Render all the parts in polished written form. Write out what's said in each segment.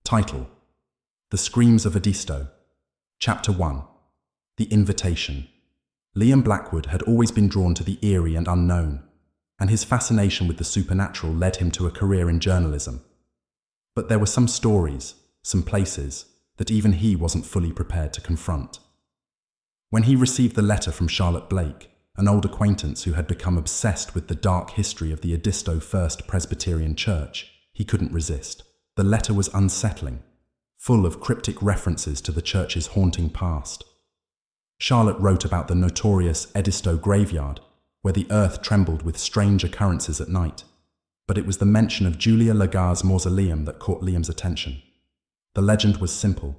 Title: The Screams of Edisto. Chapter 1. The Invitation. Liam Blackwood had always been drawn to the eerie and unknown, and his fascination with the supernatural led him to a career in journalism. But there were some stories, some places, that even he wasn't fully prepared to confront. When he received the letter from Charlotte Blake, an old acquaintance who had become obsessed with the dark history of the Edisto First Presbyterian Church, he couldn't resist. The letter was unsettling, full of cryptic references to the church's haunting past. Charlotte wrote about the notorious Edisto graveyard, where the earth trembled with strange occurrences at night. But it was the mention of Julia Lagar's mausoleum that caught Liam's attention. The legend was simple.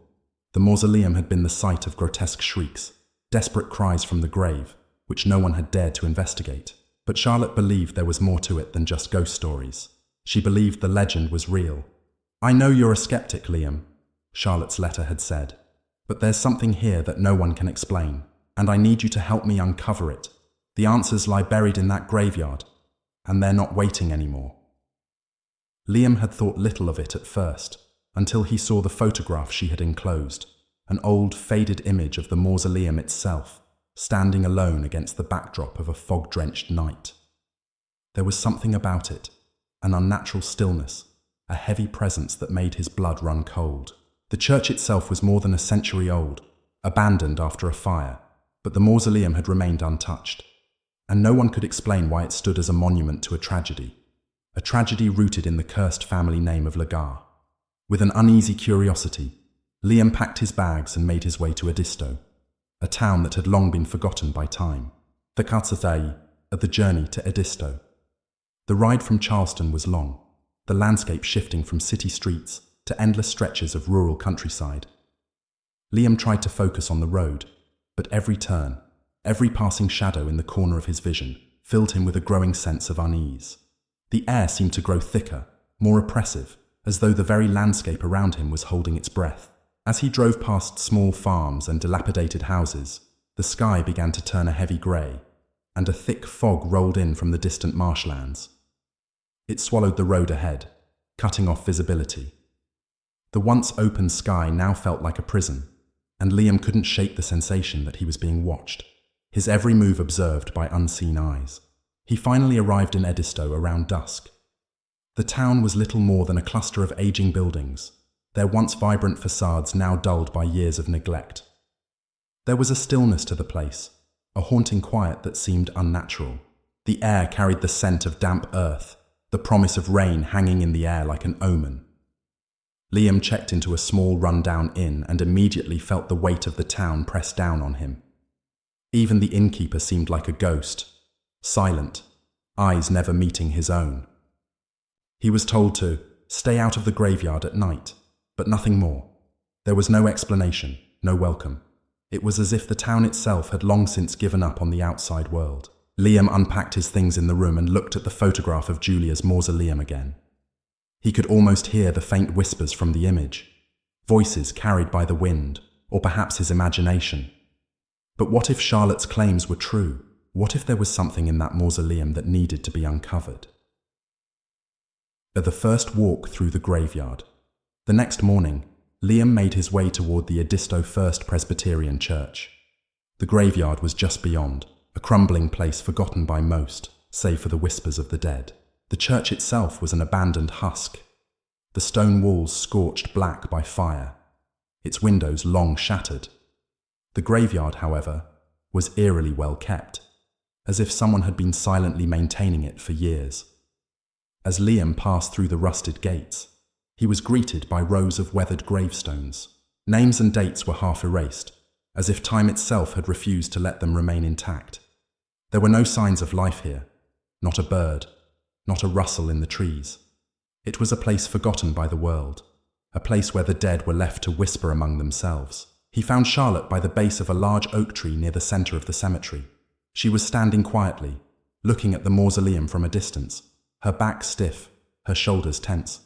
The mausoleum had been the site of grotesque shrieks, desperate cries from the grave, which no one had dared to investigate. But Charlotte believed there was more to it than just ghost stories. She believed the legend was real. "I know you're a skeptic, Liam," Charlotte's letter had said, "but there's something here that no one can explain, and I need you to help me uncover it. The answers lie buried in that graveyard, and they're not waiting anymore." Liam had thought little of it at first, until he saw the photograph she had enclosed, an old, faded image of the mausoleum itself, standing alone against the backdrop of a fog-drenched night. There was something about it, an unnatural stillness, a heavy presence that made his blood run cold. The church itself was more than a century old, abandoned after a fire, but the mausoleum had remained untouched, and no one could explain why it stood as a monument to a tragedy rooted in the cursed family name of Lagar. With an uneasy curiosity, Liam packed his bags and made his way to Edisto, a town that had long been forgotten by time. The Katsathai of the journey to Edisto. The ride from Charleston was long, the landscape shifting from city streets to endless stretches of rural countryside. Liam tried to focus on the road, but every turn, every passing shadow in the corner of his vision filled him with a growing sense of unease. The air seemed to grow thicker, more oppressive, as though the very landscape around him was holding its breath. As he drove past small farms and dilapidated houses, the sky began to turn a heavy grey, and a thick fog rolled in from the distant marshlands. It swallowed the road ahead, cutting off visibility. The once open sky now felt like a prison, and Liam couldn't shake the sensation that he was being watched, his every move observed by unseen eyes. He finally arrived in Edisto around dusk. The town was little more than a cluster of aging buildings, their once vibrant facades now dulled by years of neglect. There was a stillness to the place, a haunting quiet that seemed unnatural. The air carried the scent of damp earth, the promise of rain hanging in the air like an omen. Liam checked into a small run-down inn and immediately felt the weight of the town press down on him. Even the innkeeper seemed like a ghost, silent, eyes never meeting his own. He was told to stay out of the graveyard at night, but nothing more. There was no explanation, no welcome. It was as if the town itself had long since given up on the outside world. Liam unpacked his things in the room and looked at the photograph of Julia's mausoleum again. He could almost hear the faint whispers from the image, voices carried by the wind, or perhaps his imagination. But what if Charlotte's claims were true? What if there was something in that mausoleum that needed to be uncovered? At the first walk through the graveyard. The next morning, Liam made his way toward the Edisto First Presbyterian Church. The graveyard was just beyond, a crumbling place forgotten by most, save for the whispers of the dead. The church itself was an abandoned husk, the stone walls scorched black by fire, its windows long shattered. The graveyard, however, was eerily well kept, as if someone had been silently maintaining it for years. As Liam passed through the rusted gates, he was greeted by rows of weathered gravestones. Names and dates were half erased, as if time itself had refused to let them remain intact. There were no signs of life here, not a bird, not a rustle in the trees. It was a place forgotten by the world, a place where the dead were left to whisper among themselves. He found Charlotte by the base of a large oak tree near the center of the cemetery. She was standing quietly, looking at the mausoleum from a distance, her back stiff, her shoulders tense.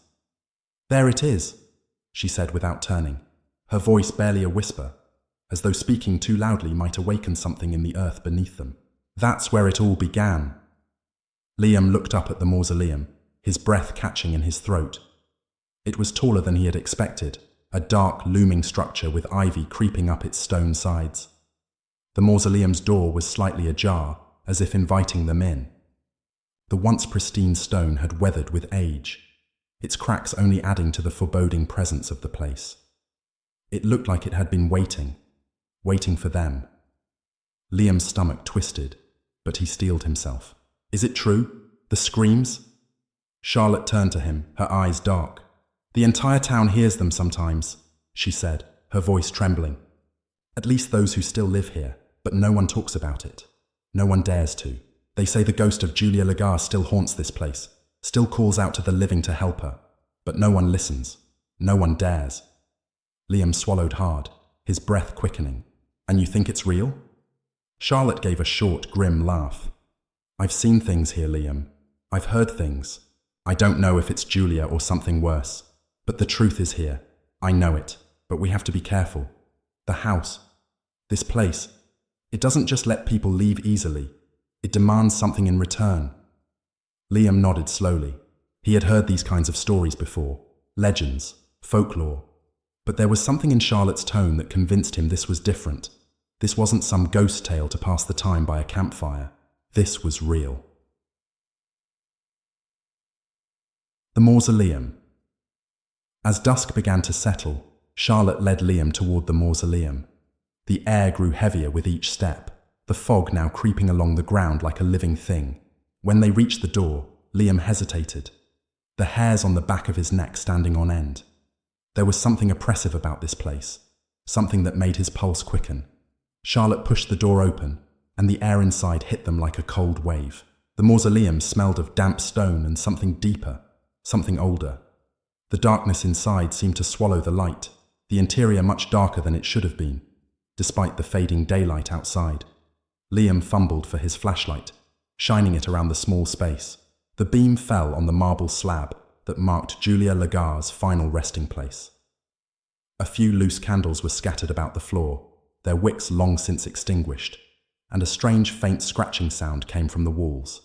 "There it is," she said without turning, her voice barely a whisper, as though speaking too loudly might awaken something in the earth beneath them. "That's where it all began." Liam looked up at the mausoleum, his breath catching in his throat. It was taller than he had expected, a dark, looming structure with ivy creeping up its stone sides. The mausoleum's door was slightly ajar, as if inviting them in. The once pristine stone had weathered with age, its cracks only adding to the foreboding presence of the place. It looked like it had been waiting for them. Liam's stomach twisted, but he steeled himself. Is it true? The screams? Charlotte turned to him, her eyes dark. The entire town hears them sometimes, she said, her voice trembling. At least those who still live here, but no one talks about it. No one dares to. They say the ghost of Julia Lagarde still haunts this place, still calls out to the living to help her. But no one listens. No one dares. Liam swallowed hard, his breath quickening. And you think it's real? Charlotte gave a short, grim laugh. I've seen things here, Liam. I've heard things. I don't know if it's Julia or something worse. But the truth is here. I know it. But we have to be careful. The house. This place. It doesn't just let people leave easily. It demands something in return. Liam nodded slowly. He had heard these kinds of stories before. Legends. Folklore. But there was something in Charlotte's tone that convinced him this was different. This wasn't some ghost tale to pass the time by a campfire. This was real. The mausoleum. As dusk began to settle, Charlotte led Liam toward the mausoleum. The air grew heavier with each step, the fog now creeping along the ground like a living thing. When they reached the door, Liam hesitated, the hairs on the back of his neck standing on end. There was something oppressive about this place, something that made his pulse quicken. Charlotte pushed the door open, and the air inside hit them like a cold wave. The mausoleum smelled of damp stone and something deeper, something older. The darkness inside seemed to swallow the light, the interior much darker than it should have been, despite the fading daylight outside. Liam fumbled for his flashlight, shining it around the small space. The beam fell on the marble slab that marked Julia Lagarde's final resting place. A few loose candles were scattered about the floor, their wicks long since extinguished, and a strange faint scratching sound came from the walls.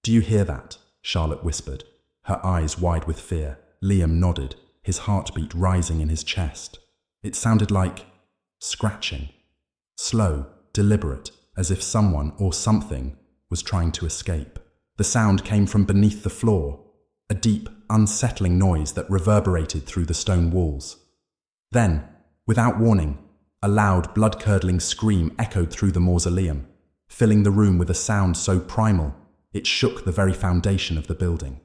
"Do you hear that?" Charlotte whispered, her eyes wide with fear. Liam nodded, his heartbeat rising in his chest. It sounded like scratching. Slow, deliberate, as if someone or something was trying to escape. The sound came from beneath the floor, a deep, unsettling noise that reverberated through the stone walls. Then, without warning, a loud, blood-curdling scream echoed through the mausoleum, filling the room with a sound so primal it shook the very foundation of the building.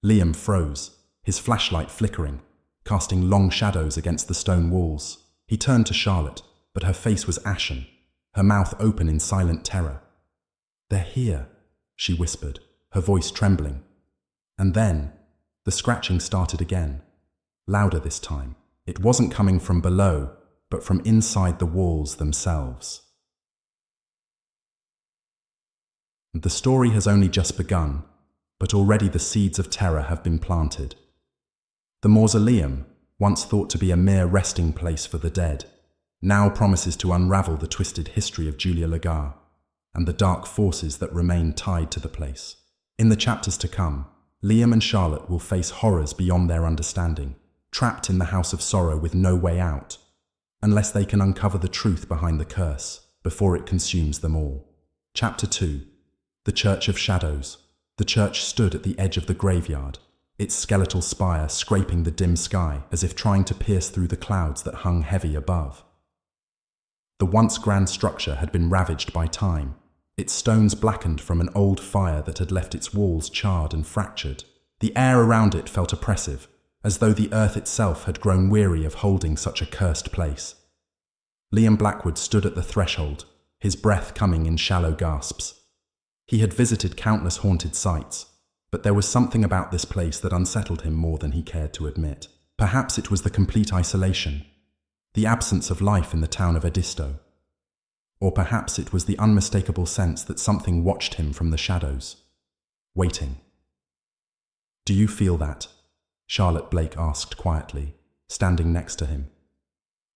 Liam froze, his flashlight flickering, casting long shadows against the stone walls. He turned to Charlotte, but her face was ashen, her mouth open in silent terror. "They're here," she whispered, her voice trembling. And then, the scratching started again, louder this time. It wasn't coming from below, but from inside the walls themselves. The story has only just begun, but already the seeds of terror have been planted. The mausoleum, once thought to be a mere resting place for the dead, now promises to unravel the twisted history of Julia Lagarde and the dark forces that remain tied to the place. In the chapters to come, Liam and Charlotte will face horrors beyond their understanding, trapped in the house of sorrow with no way out, unless they can uncover the truth behind the curse before it consumes them all. Chapter 2. The Church of Shadows. The church stood at the edge of the graveyard, its skeletal spire scraping the dim sky as if trying to pierce through the clouds that hung heavy above. The once grand structure had been ravaged by time, its stones blackened from an old fire that had left its walls charred and fractured. The air around it felt oppressive, as though the earth itself had grown weary of holding such a cursed place. Liam Blackwood stood at the threshold, his breath coming in shallow gasps. He had visited countless haunted sites, but there was something about this place that unsettled him more than he cared to admit. Perhaps it was the complete isolation, the absence of life in the town of Edisto. Or perhaps it was the unmistakable sense that something watched him from the shadows, waiting. "Do you feel that?" Charlotte Blake asked quietly, standing next to him.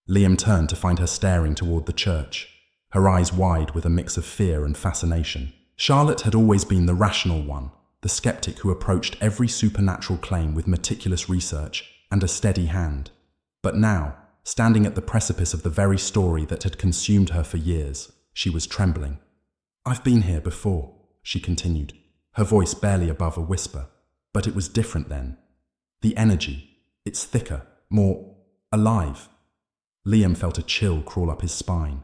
Liam turned to find her staring toward the church, her eyes wide with a mix of fear and fascination. Charlotte had always been the rational one, the skeptic who approached every supernatural claim with meticulous research and a steady hand. But now, standing at the precipice of the very story that had consumed her for years, she was trembling. "I've been here before," she continued, her voice barely above a whisper. But it was different then. The energy, it's thicker, more alive. Liam felt a chill crawl up his spine.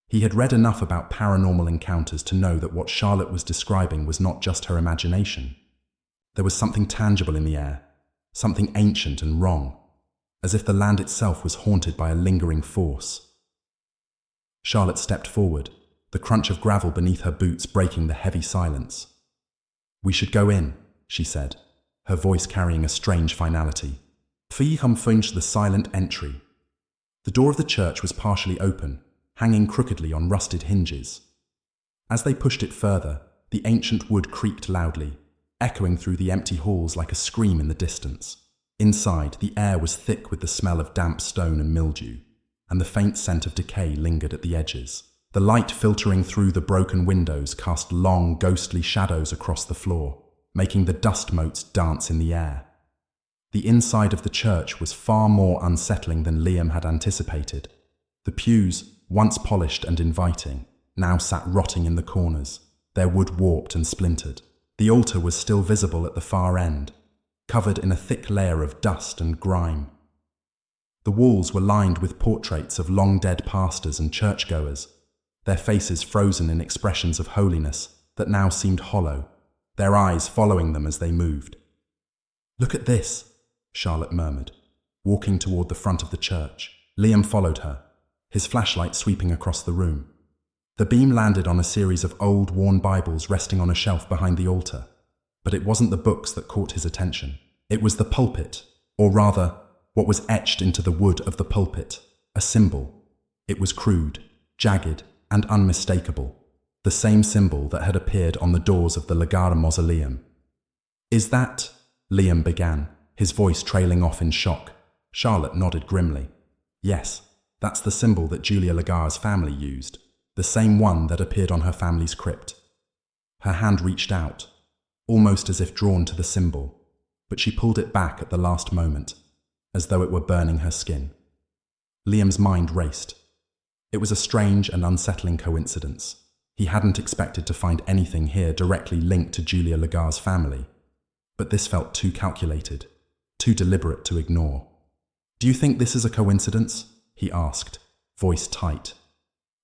He had read enough about paranormal encounters to know that what Charlotte was describing was not just her imagination. There was something tangible in the air, something ancient and wrong, as if the land itself was haunted by a lingering force. Charlotte stepped forward, the crunch of gravel beneath her boots breaking the heavy silence. "We should go in," she said, her voice carrying a strange finality. "Fii hum funge the silent entry." The door of the church was partially open, hanging crookedly on rusted hinges. As they pushed it further, the ancient wood creaked loudly, echoing through the empty halls like a scream in the distance. Inside, the air was thick with the smell of damp stone and mildew, and the faint scent of decay lingered at the edges. The light filtering through the broken windows cast long, ghostly shadows across the floor, making the dust motes dance in the air. The inside of the church was far more unsettling than Liam had anticipated. The pews, once polished and inviting, now sat rotting in the corners, their wood warped and splintered. The altar was still visible at the far end, covered in a thick layer of dust and grime. The walls were lined with portraits of long-dead pastors and churchgoers, their faces frozen in expressions of holiness that now seemed hollow, their eyes following them as they moved. "Look at this," Charlotte murmured, walking toward the front of the church. Liam followed her, his flashlight sweeping across the room. The beam landed on a series of old, worn Bibles resting on a shelf behind the altar. But it wasn't the books that caught his attention. It was the pulpit, or rather, what was etched into the wood of the pulpit, a symbol. It was crude, jagged, and unmistakable, the same symbol that had appeared on the doors of the Lagar mausoleum. "Is that—" Liam began, his voice trailing off in shock. Charlotte nodded grimly. "Yes, that's the symbol that Julia Lagar's family used, the same one that appeared on her family's crypt." Her hand reached out, almost as if drawn to the symbol, but she pulled it back at the last moment, as though it were burning her skin. Liam's mind raced. It was a strange and unsettling coincidence. He hadn't expected to find anything here directly linked to Julia Lagar's family, but this felt too calculated, too deliberate to ignore. "Do you think this is a coincidence?" he asked, voice tight.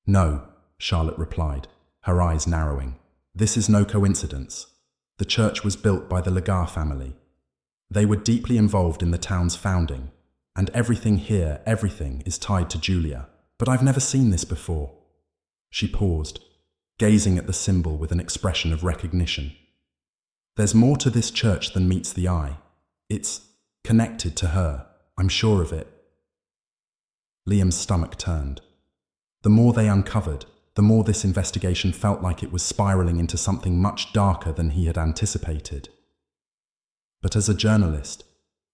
"No," Charlotte replied, her eyes narrowing. "This is no coincidence. The church was built by the Lagar family. They were deeply involved in the town's founding, and everything here, everything, is tied to Julia. But I've never seen this before." She paused, gazing at the symbol with an expression of recognition. "There's more to this church than meets the eye. It's connected to her, I'm sure of it." Liam's stomach turned. The more they uncovered, the more this investigation felt like it was spiraling into something much darker than he had anticipated. But as a journalist,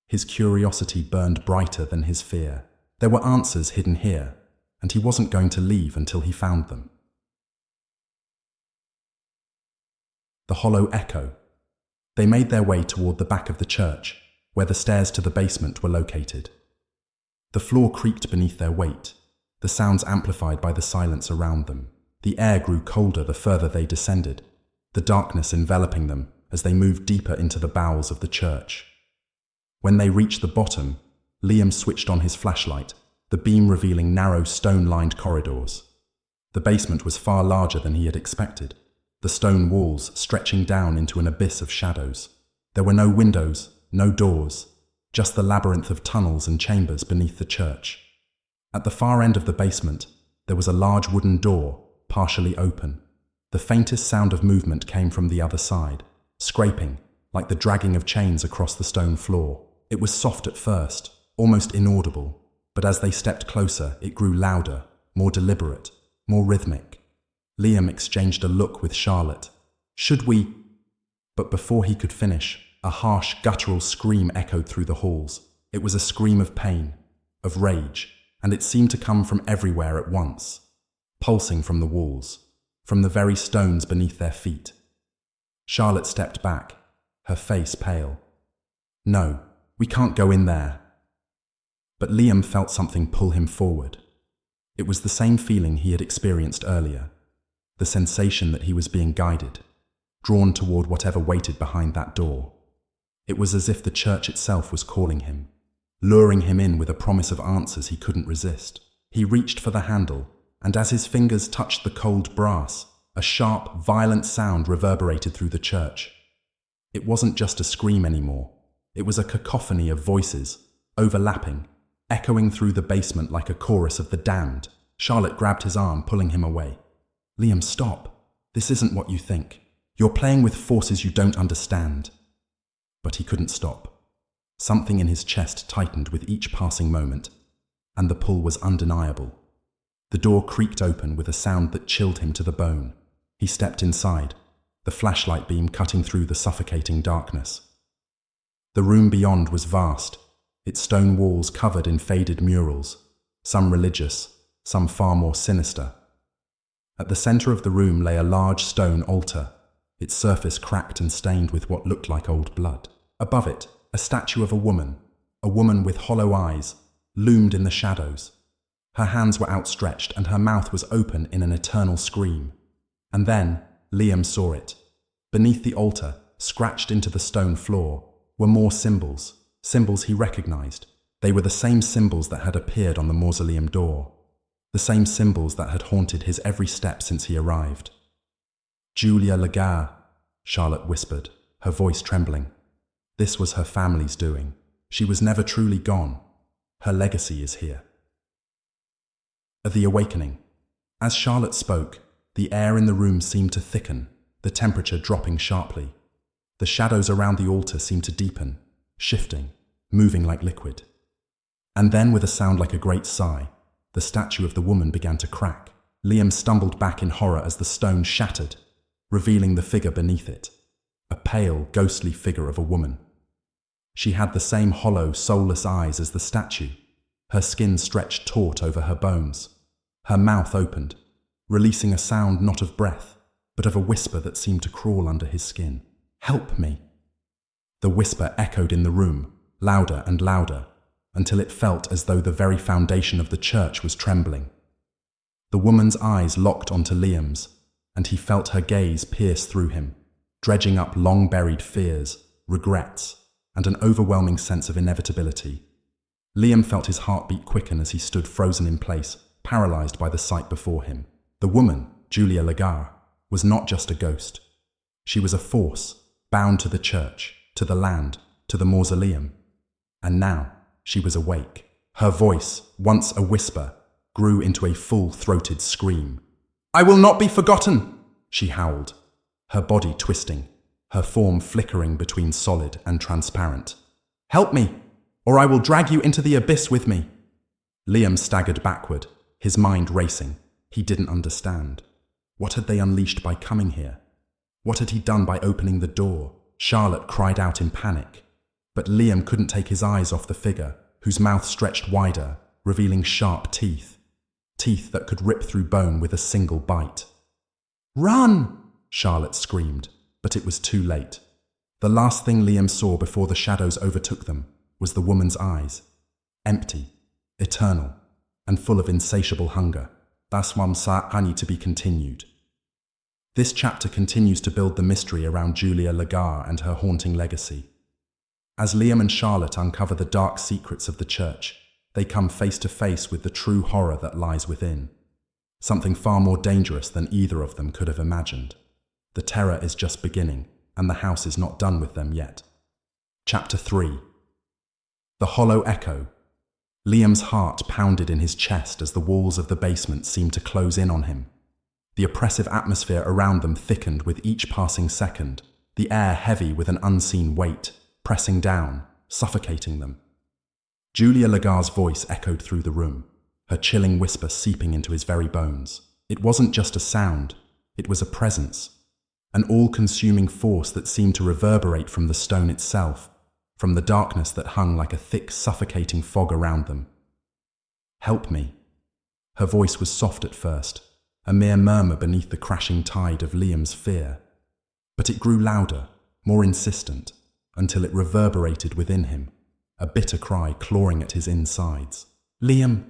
his curiosity burned brighter than his fear. There were answers hidden here, and he wasn't going to leave until he found them. The hollow echo. They made their way toward the back of the church, where the stairs to the basement were located. The floor creaked beneath their weight, the sounds amplified by the silence around them. The air grew colder the further they descended, the darkness enveloping them as they moved deeper into the bowels of the church. When they reached the bottom, Liam switched on his flashlight, the beam revealing narrow stone-lined corridors. The basement was far larger than he had expected, the stone walls stretching down into an abyss of shadows. There were no windows, no doors, just the labyrinth of tunnels and chambers beneath the church. At the far end of the basement, there was a large wooden door, partially open. The faintest sound of movement came from the other side, scraping, like the dragging of chains across the stone floor. It was soft at first, almost inaudible, but as they stepped closer, it grew louder, more deliberate, more rhythmic. Liam exchanged a look with Charlotte. "Should we—" But before he could finish, a harsh, guttural scream echoed through the halls. It was a scream of pain, of rage, and it seemed to come from everywhere at once, pulsing from the walls, from the very stones beneath their feet. Charlotte stepped back, her face pale. "No, we can't go in there." But Liam felt something pull him forward. It was the same feeling he had experienced earlier, the sensation that he was being guided, drawn toward whatever waited behind that door. It was as if the church itself was calling him, luring him in with a promise of answers he couldn't resist. He reached for the handle, and as his fingers touched the cold brass, a sharp, violent sound reverberated through the church. It wasn't just a scream anymore. It was a cacophony of voices, overlapping, echoing through the basement like a chorus of the damned. Charlotte grabbed his arm, pulling him away. "Liam, stop. This isn't what you think. You're playing with forces you don't understand." But he couldn't stop. Something in his chest tightened with each passing moment, and the pull was undeniable. The door creaked open with a sound that chilled him to the bone. He stepped inside, the flashlight beam cutting through the suffocating darkness. The room beyond was vast, its stone walls covered in faded murals, some religious, some far more sinister. At the center of the room lay a large stone altar, its surface cracked and stained with what looked like old blood. Above it, a statue of a woman with hollow eyes, loomed in the shadows. Her hands were outstretched and her mouth was open in an eternal scream. And then, Liam saw it. Beneath the altar, scratched into the stone floor, were more symbols, symbols he recognized. They were the same symbols that had appeared on the mausoleum door, the same symbols that had haunted his every step since he arrived. "Julia Lagarde," Charlotte whispered, her voice trembling. This was her family's doing. She was never truly gone. Her legacy is here. At the awakening, as Charlotte spoke, the air in the room seemed to thicken, the temperature dropping sharply. The shadows around the altar seemed to deepen, shifting, moving like liquid. And then, with a sound like a great sigh, the statue of the woman began to crack. Liam stumbled back in horror as the stone shattered, revealing the figure beneath it, a pale, ghostly figure of a woman. She had the same hollow, soulless eyes as the statue, her skin stretched taut over her bones. Her mouth opened, releasing a sound not of breath, but of a whisper that seemed to crawl under his skin. "Help me." The whisper echoed in the room, louder and louder, until it felt as though the very foundation of the church was trembling. The woman's eyes locked onto Liam's, and he felt her gaze pierce through him, dredging up long-buried fears, regrets, and an overwhelming sense of inevitability. Liam felt his heartbeat quicken as he stood frozen in place, paralyzed by the sight before him. The woman, Julia Lagarde, was not just a ghost. She was a force, bound to the church, to the land, to the mausoleum. And now, she was awake. Her voice, once a whisper, grew into a full-throated scream. "I will not be forgotten!" she howled, her body twisting, her form flickering between solid and transparent. "Help me, or I will drag you into the abyss with me." Liam staggered backward, his mind racing. He didn't understand. What had they unleashed by coming here? What had he done by opening the door? Charlotte cried out in panic. But Liam couldn't take his eyes off the figure, whose mouth stretched wider, revealing sharp teeth. Teeth that could rip through bone with a single bite. "Run!" Charlotte screamed, but it was too late. The last thing Liam saw before the shadows overtook them was the woman's eyes. Empty, eternal, and full of insatiable hunger. Baswam Sa'ani to be continued. This chapter continues to build the mystery around Julia Lagarde and her haunting legacy. As Liam and Charlotte uncover the dark secrets of the church, they come face to face with the true horror that lies within. Something far more dangerous than either of them could have imagined. The terror is just beginning, and the house is not done with them yet. Chapter 3. The hollow echo. Liam's heart pounded in his chest as the walls of the basement seemed to close in on him. The oppressive atmosphere around them thickened with each passing second, the air heavy with an unseen weight, pressing down, suffocating them. Julia Lagarde's voice echoed through the room, her chilling whisper seeping into his very bones. It wasn't just a sound, it was a presence, an all-consuming force that seemed to reverberate from the stone itself, from the darkness that hung like a thick, suffocating fog around them. "Help me." Her voice was soft at first, a mere murmur beneath the crashing tide of Liam's fear. But it grew louder, more insistent, until it reverberated within him, a bitter cry clawing at his insides. "Liam,"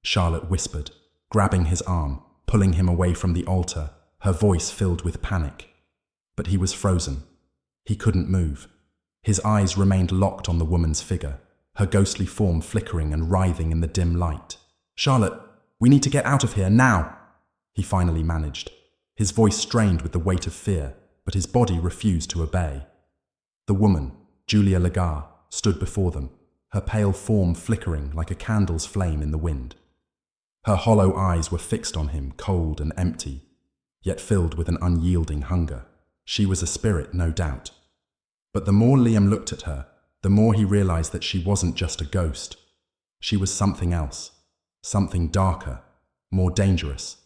Charlotte whispered, grabbing his arm, pulling him away from the altar, her voice filled with panic. But he was frozen. He couldn't move. His eyes remained locked on the woman's figure, her ghostly form flickering and writhing in the dim light. "Charlotte, we need to get out of here, now!" he finally managed. His voice strained with the weight of fear, but his body refused to obey. The woman, Julia Lagarde, stood before them, her pale form flickering like a candle's flame in the wind. Her hollow eyes were fixed on him, cold and empty, yet filled with an unyielding hunger. She was a spirit, no doubt. But the more Liam looked at her, the more he realized that she wasn't just a ghost. She was something else, something darker, more dangerous.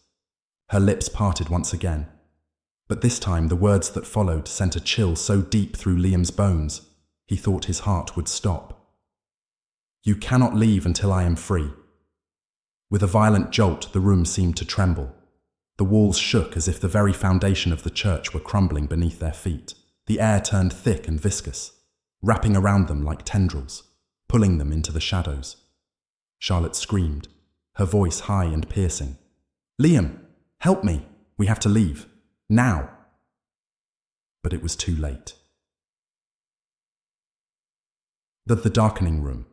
Her lips parted once again. But this time the words that followed sent a chill so deep through Liam's bones, he thought his heart would stop. "You cannot leave until I am free." With a violent jolt, the room seemed to tremble. The walls shook as if the very foundation of the church were crumbling beneath their feet. The air turned thick and viscous, wrapping around them like tendrils, pulling them into the shadows. Charlotte screamed, her voice high and piercing. "Liam, help me! We have to leave. Now!" But it was too late. The darkening room.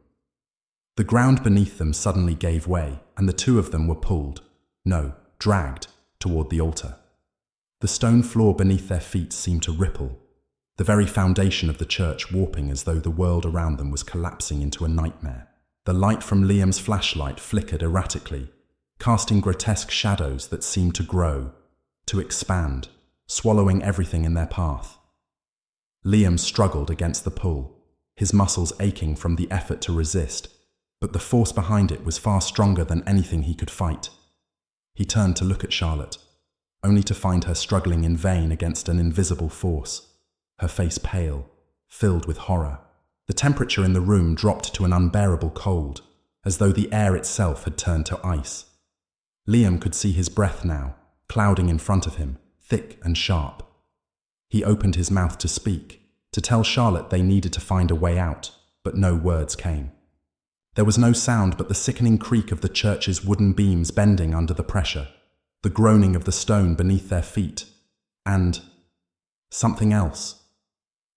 The ground beneath them suddenly gave way, and the two of them were pulled, no, dragged, toward the altar. The stone floor beneath their feet seemed to ripple, the very foundation of the church warping as though the world around them was collapsing into a nightmare. The light from Liam's flashlight flickered erratically, casting grotesque shadows that seemed to grow, to expand, swallowing everything in their path. Liam struggled against the pull, his muscles aching from the effort to resist, but the force behind it was far stronger than anything he could fight. He turned to look at Charlotte, only to find her struggling in vain against an invisible force, her face pale, filled with horror. The temperature in the room dropped to an unbearable cold, as though the air itself had turned to ice. Liam could see his breath now, clouding in front of him, thick and sharp. He opened his mouth to speak, to tell Charlotte they needed to find a way out, but no words came. There was no sound but the sickening creak of the church's wooden beams bending under the pressure, the groaning of the stone beneath their feet, and something else.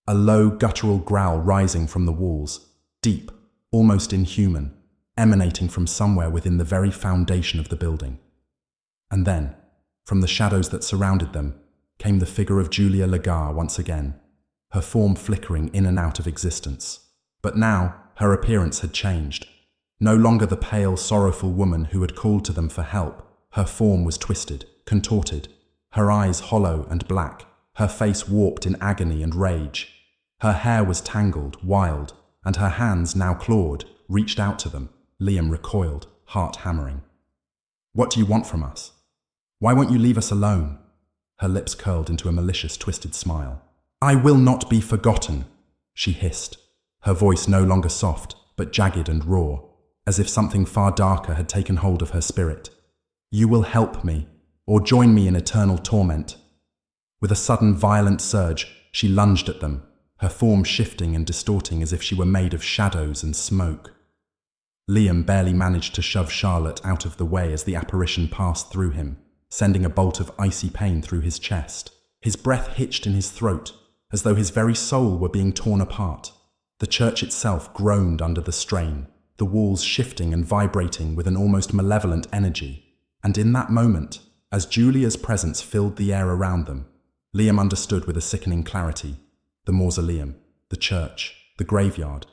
A low, guttural growl rising from the walls, deep, almost inhuman, emanating from somewhere within the very foundation of the building. And then, from the shadows that surrounded them, came the figure of Julia Lagarde once again, her form flickering in and out of existence. But now, her appearance had changed. No longer the pale, sorrowful woman who had called to them for help, her form was twisted, contorted, her eyes hollow and black, her face warped in agony and rage. Her hair was tangled, wild, and her hands, now clawed, reached out to them. Liam recoiled, heart hammering. "What do you want from us? Why won't you leave us alone?" Her lips curled into a malicious, twisted smile. "I will not be forgotten," she hissed, her voice no longer soft, but jagged and raw, as if something far darker had taken hold of her spirit. "You will help me, or join me in eternal torment." With a sudden violent surge, she lunged at them, her form shifting and distorting as if she were made of shadows and smoke. Liam barely managed to shove Charlotte out of the way as the apparition passed through him, sending a bolt of icy pain through his chest. His breath hitched in his throat, as though his very soul were being torn apart. The church itself groaned under the strain, the walls shifting and vibrating with an almost malevolent energy. And in that moment, as Julia's presence filled the air around them, Liam understood with a sickening clarity. The mausoleum, the church, the graveyard.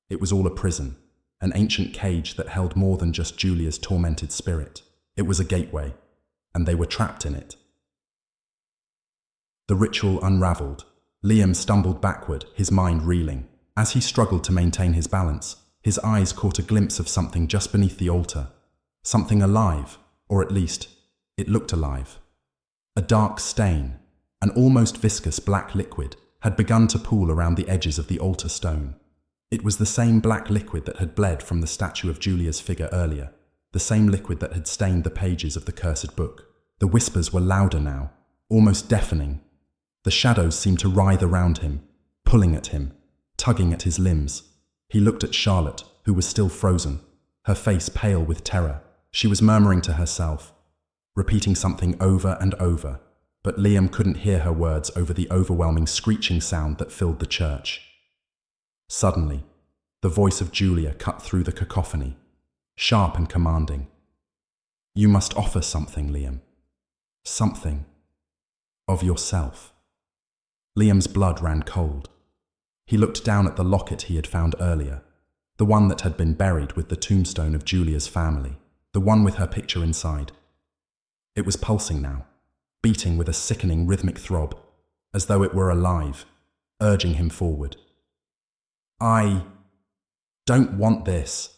It was all a prison, an ancient cage that held more than just Julia's tormented spirit. It was a gateway, and they were trapped in it. The ritual unraveled. Liam stumbled backward, his mind reeling. As he struggled to maintain his balance, his eyes caught a glimpse of something just beneath the altar. Something alive, or at least, it looked alive. A dark stain, an almost viscous black liquid, had begun to pool around the edges of the altar stone. It was the same black liquid that had bled from the statue of Julia's figure earlier, the same liquid that had stained the pages of the cursed book. The whispers were louder now, almost deafening. The shadows seemed to writhe around him, pulling at him, tugging at his limbs. He looked at Charlotte, who was still frozen, her face pale with terror. She was murmuring to herself, repeating something over and over, but Liam couldn't hear her words over the overwhelming screeching sound that filled the church. Suddenly, the voice of Julia cut through the cacophony, sharp and commanding. "You must offer something, Liam. Something. Of yourself." Liam's blood ran cold. He looked down at the locket he had found earlier, the one that had been buried with the tombstone of Julia's family, the one with her picture inside. It was pulsing now, beating with a sickening rhythmic throb, as though it were alive, urging him forward. "I don't want this,"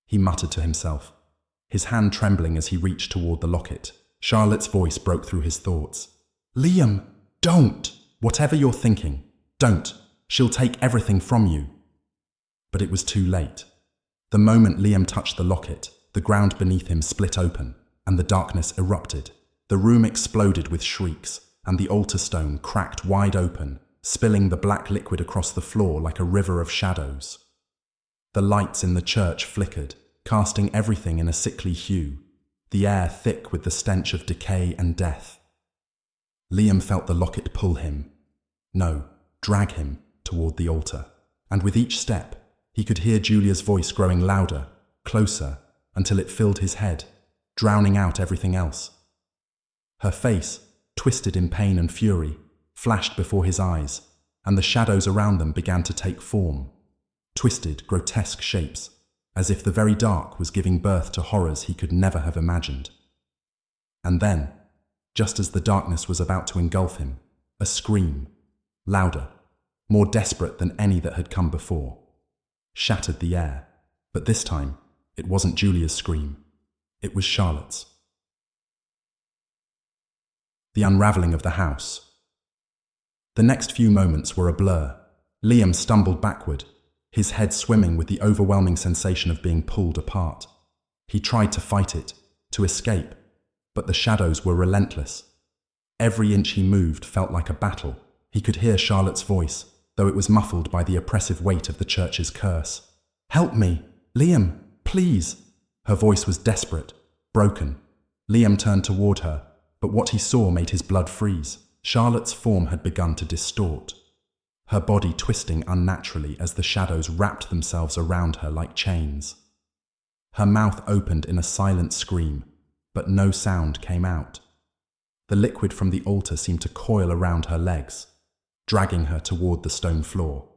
he muttered to himself, his hand trembling as he reached toward the locket. Charlotte's voice broke through his thoughts. "Liam, don't! Whatever you're thinking, don't! She'll take everything from you." But it was too late. The moment Liam touched the locket, the ground beneath him split open, and the darkness erupted. The room exploded with shrieks, and the altar stone cracked wide open, spilling the black liquid across the floor like a river of shadows. The lights in the church flickered, casting everything in a sickly hue, the air thick with the stench of decay and death. Liam felt the locket pull him, no, drag him, toward the altar, and with each step, he could hear Julia's voice growing louder, closer, until it filled his head, drowning out everything else. Her face, twisted in pain and fury, flashed before his eyes, and the shadows around them began to take form, twisted, grotesque shapes, as if the very dark was giving birth to horrors he could never have imagined. And then, just as the darkness was about to engulf him, a scream, louder, more desperate than any that had come before, shattered the air. But this time, it wasn't Julia's scream. It was Charlotte's. The unraveling of the house. The next few moments were a blur. Liam stumbled backward, his head swimming with the overwhelming sensation of being pulled apart. He tried to fight it, to escape, but the shadows were relentless. Every inch he moved felt like a battle. He could hear Charlotte's voice, though it was muffled by the oppressive weight of the church's curse. "Help me! Liam, please!" Her voice was desperate, broken. Liam turned toward her, but what he saw made his blood freeze. Charlotte's form had begun to distort, her body twisting unnaturally as the shadows wrapped themselves around her like chains. Her mouth opened in a silent scream, but no sound came out. The liquid from the altar seemed to coil around her legs, dragging her toward the stone floor,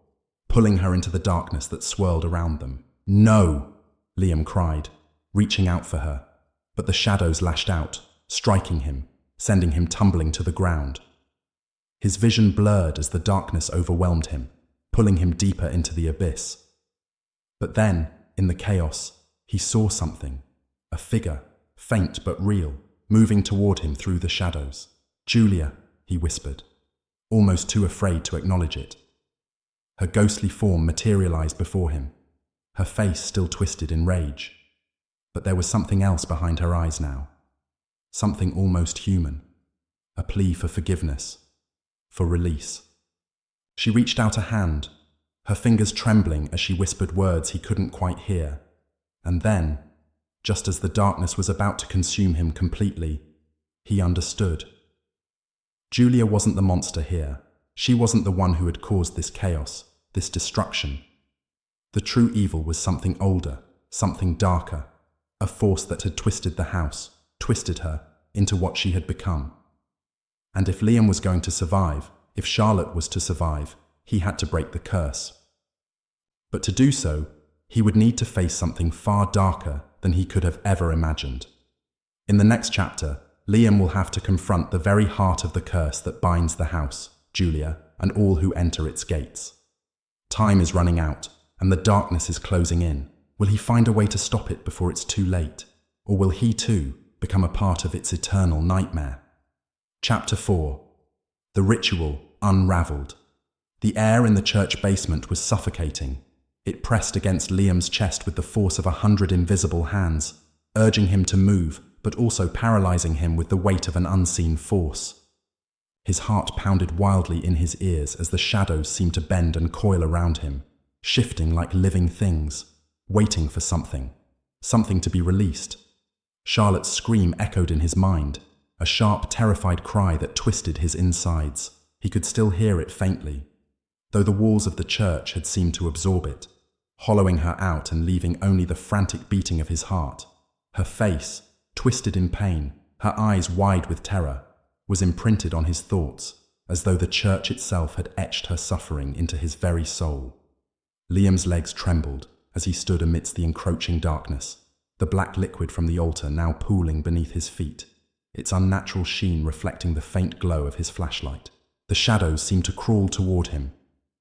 pulling her into the darkness that swirled around them. "No!" Liam cried, reaching out for her, but the shadows lashed out, striking him, sending him tumbling to the ground. His vision blurred as the darkness overwhelmed him, pulling him deeper into the abyss. But then, in the chaos, he saw something, a figure, faint but real, moving toward him through the shadows. "Julia," he whispered, almost too afraid to acknowledge it. Her ghostly form materialized before him, her face still twisted in rage. But there was something else behind her eyes now, something almost human, a plea for forgiveness, for release. She reached out a hand, her fingers trembling as she whispered words he couldn't quite hear. And then, just as the darkness was about to consume him completely, he understood. Julia wasn't the monster here. She wasn't the one who had caused this chaos, this destruction. The true evil was something older, something darker, a force that had twisted the house, twisted her into what she had become. And if Liam was going to survive, if Charlotte was to survive, he had to break the curse. But to do so, he would need to face something far darker than he could have ever imagined. In the next chapter, Liam will have to confront the very heart of the curse that binds the house, Julia, and all who enter its gates. Time is running out, and the darkness is closing in. Will he find a way to stop it before it's too late? Or will he too become a part of its eternal nightmare? Chapter 4. The Ritual Unraveled. The air in the church basement was suffocating. It pressed against Liam's chest with the force of 100 invisible hands, urging him to move, but also paralyzing him with the weight of an unseen force. His heart pounded wildly in his ears as the shadows seemed to bend and coil around him, shifting like living things, waiting for something to be released. Charlotte's scream echoed in his mind, a sharp, terrified cry that twisted his insides. He could still hear it faintly, though the walls of the church had seemed to absorb it, hollowing her out and leaving only the frantic beating of his heart. Her face, twisted in pain, her eyes wide with terror, was imprinted on his thoughts, as though the church itself had etched her suffering into his very soul. Liam's legs trembled as he stood amidst the encroaching darkness, the black liquid from the altar now pooling beneath his feet, its unnatural sheen reflecting the faint glow of his flashlight. The shadows seemed to crawl toward him,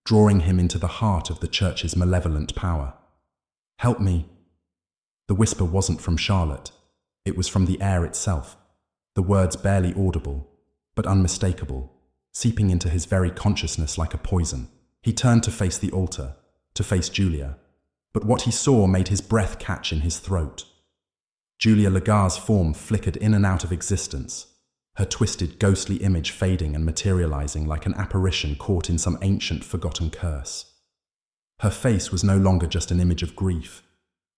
drawing him into the heart of the church's malevolent power. "Help me!" The whisper wasn't from Charlotte. It was from the air itself, the words barely audible, but unmistakable, seeping into his very consciousness like a poison. He turned to face the altar, to face Julia, but what he saw made his breath catch in his throat. Julia Lagar's form flickered in and out of existence, her twisted, ghostly image fading and materializing like an apparition caught in some ancient, forgotten curse. Her face was no longer just an image of grief.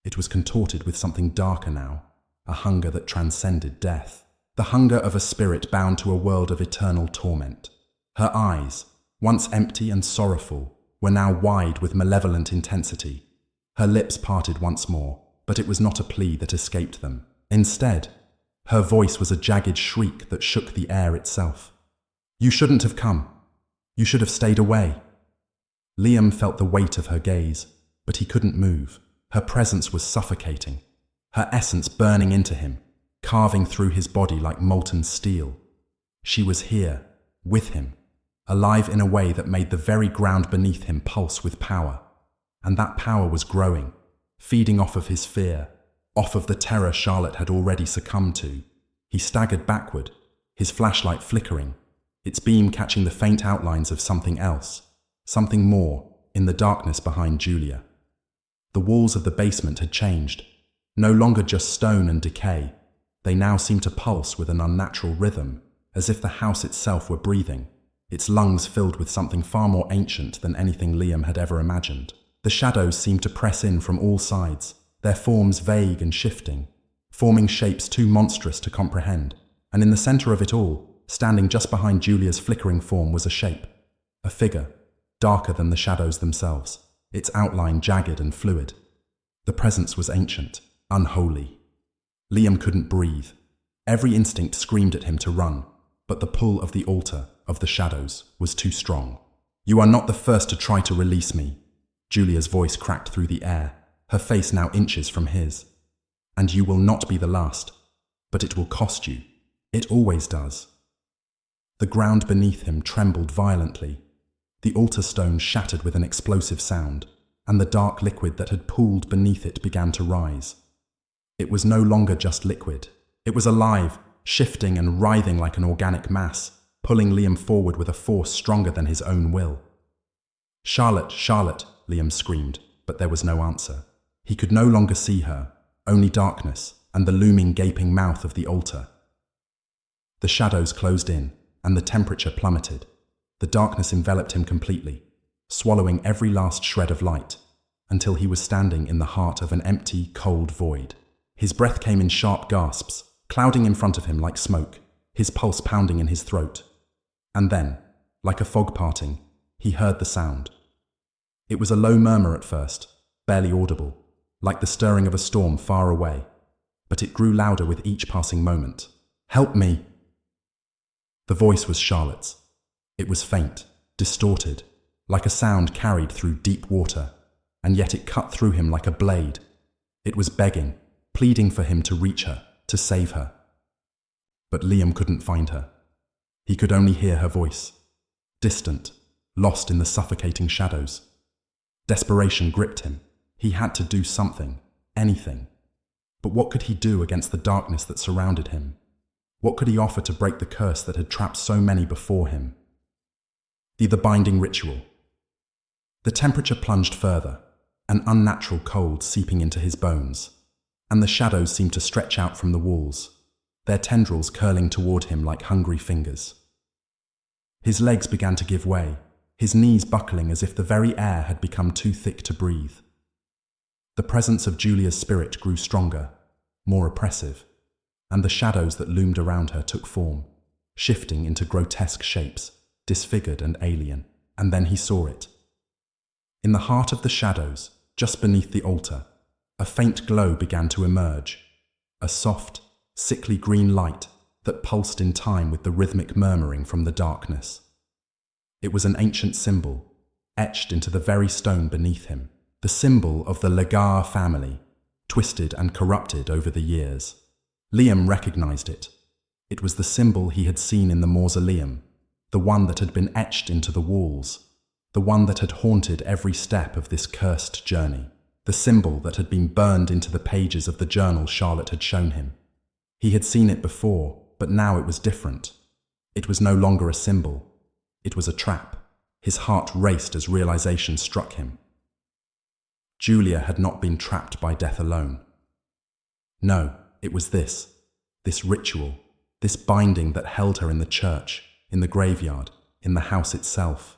It was contorted with something darker now, a hunger that transcended death, the hunger of a spirit bound to a world of eternal torment. Her eyes, once empty and sorrowful, were now wide with malevolent intensity. Her lips parted once more, but it was not a plea that escaped them. Instead, her voice was a jagged shriek that shook the air itself. "You shouldn't have come. You should have stayed away." Liam felt the weight of her gaze, but he couldn't move. Her presence was suffocating, her essence burning into him, carving through his body like molten steel. She was here, with him, alive in a way that made the very ground beneath him pulse with power. And that power was growing, feeding off of his fear, off of the terror Charlotte had already succumbed to. He staggered backward, his flashlight flickering, its beam catching the faint outlines of something else, something more, in the darkness behind Julia. The walls of the basement had changed, no longer just stone and decay. They now seemed to pulse with an unnatural rhythm, as if the house itself were breathing, its lungs filled with something far more ancient than anything Liam had ever imagined. The shadows seemed to press in from all sides, their forms vague and shifting, forming shapes too monstrous to comprehend. And in the center of it all, standing just behind Julia's flickering form, was a shape, a figure, darker than the shadows themselves, its outline jagged and fluid. The presence was ancient, unholy. Liam couldn't breathe. Every instinct screamed at him to run, but the pull of the altar, of the shadows, was too strong. "You are not the first to try to release me." Julia's voice cracked through the air, her face now inches from his. "And you will not be the last, but it will cost you. It always does." The ground beneath him trembled violently. The altar stone shattered with an explosive sound, and the dark liquid that had pooled beneath it began to rise. It was no longer just liquid. It was alive, shifting and writhing like an organic mass, pulling Liam forward with a force stronger than his own will. "Charlotte, Charlotte!" Liam screamed, but there was no answer. He could no longer see her, only darkness and the looming gaping mouth of the altar. The shadows closed in, and the temperature plummeted. The darkness enveloped him completely, swallowing every last shred of light, until he was standing in the heart of an empty, cold void. His breath came in sharp gasps, clouding in front of him like smoke, his pulse pounding in his throat. And then, like a fog parting, he heard the sound. It was a low murmur at first, barely audible, like the stirring of a storm far away, but it grew louder with each passing moment. "Help me!" The voice was Charlotte's. It was faint, distorted, like a sound carried through deep water, and yet it cut through him like a blade. It was begging, pleading for him to reach her, to save her. But Liam couldn't find her. He could only hear her voice, distant, lost in the suffocating shadows. Desperation gripped him. He had to do something, anything. But what could he do against the darkness that surrounded him? What could he offer to break the curse that had trapped so many before him? The binding ritual. The temperature plunged further, an unnatural cold seeping into his bones, and the shadows seemed to stretch out from the walls, their tendrils curling toward him like hungry fingers. His legs began to give way, his knees buckling as if the very air had become too thick to breathe. The presence of Julia's spirit grew stronger, more oppressive, and the shadows that loomed around her took form, shifting into grotesque shapes, disfigured and alien. And then he saw it. In the heart of the shadows, just beneath the altar, a faint glow began to emerge, a soft, sickly green light that pulsed in time with the rhythmic murmuring from the darkness. It was an ancient symbol, etched into the very stone beneath him, the symbol of the Lagar family, twisted and corrupted over the years. Liam recognized it. It was the symbol he had seen in the mausoleum, the one that had been etched into the walls, the one that had haunted every step of this cursed journey, the symbol that had been burned into the pages of the journal Charlotte had shown him. He had seen it before, but now it was different. It was no longer a symbol. It was a trap. His heart raced as realization struck him. Julia had not been trapped by death alone. No, it was this ritual, this binding that held her in the church, in the graveyard, in the house itself.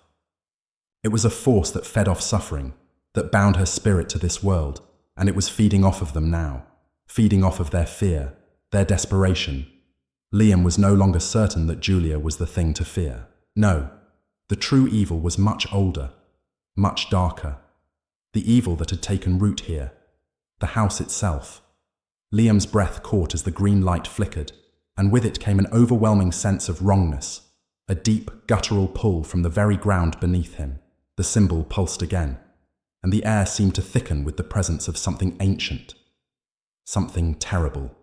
It was a force that fed off suffering, that bound her spirit to this world, and it was feeding off of them now, feeding off of their fear, their desperation. Liam was no longer certain that Julia was the thing to fear. No, the true evil was much older, much darker. The evil that had taken root here, the house itself. Liam's breath caught as the green light flickered, and with it came an overwhelming sense of wrongness, a deep, guttural pull from the very ground beneath him. The symbol pulsed again, and the air seemed to thicken with the presence of something ancient, something terrible.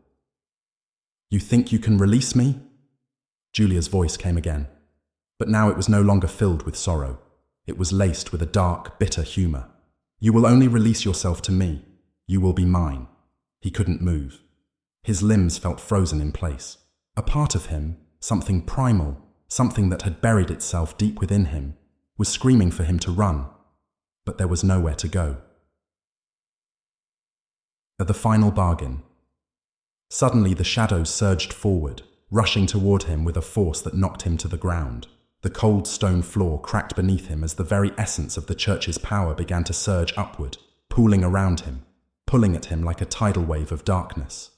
"You think you can release me?" Julia's voice came again, but now it was no longer filled with sorrow. It was laced with a dark, bitter humor. "You will only release yourself to me. You will be mine." He couldn't move. His limbs felt frozen in place. A part of him, something primal, something that had buried itself deep within him, was screaming for him to run, but there was nowhere to go. At the final bargain, suddenly the shadows surged forward, rushing toward him with a force that knocked him to the ground. The cold stone floor cracked beneath him as the very essence of the church's power began to surge upward, pooling around him, pulling at him like a tidal wave of darkness.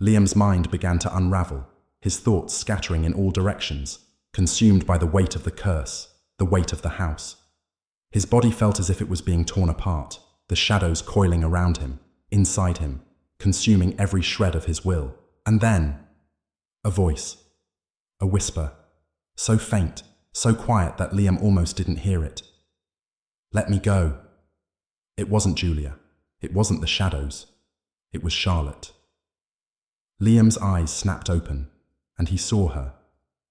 Liam's mind began to unravel, his thoughts scattering in all directions, consumed by the weight of the curse, the weight of the house. His body felt as if it was being torn apart, the shadows coiling around him, inside him, consuming every shred of his will. And then, a voice, a whisper, so faint, so quiet that Liam almost didn't hear it. "Let me go." It wasn't Julia. It wasn't the shadows. It was Charlotte. Liam's eyes snapped open, and he saw her,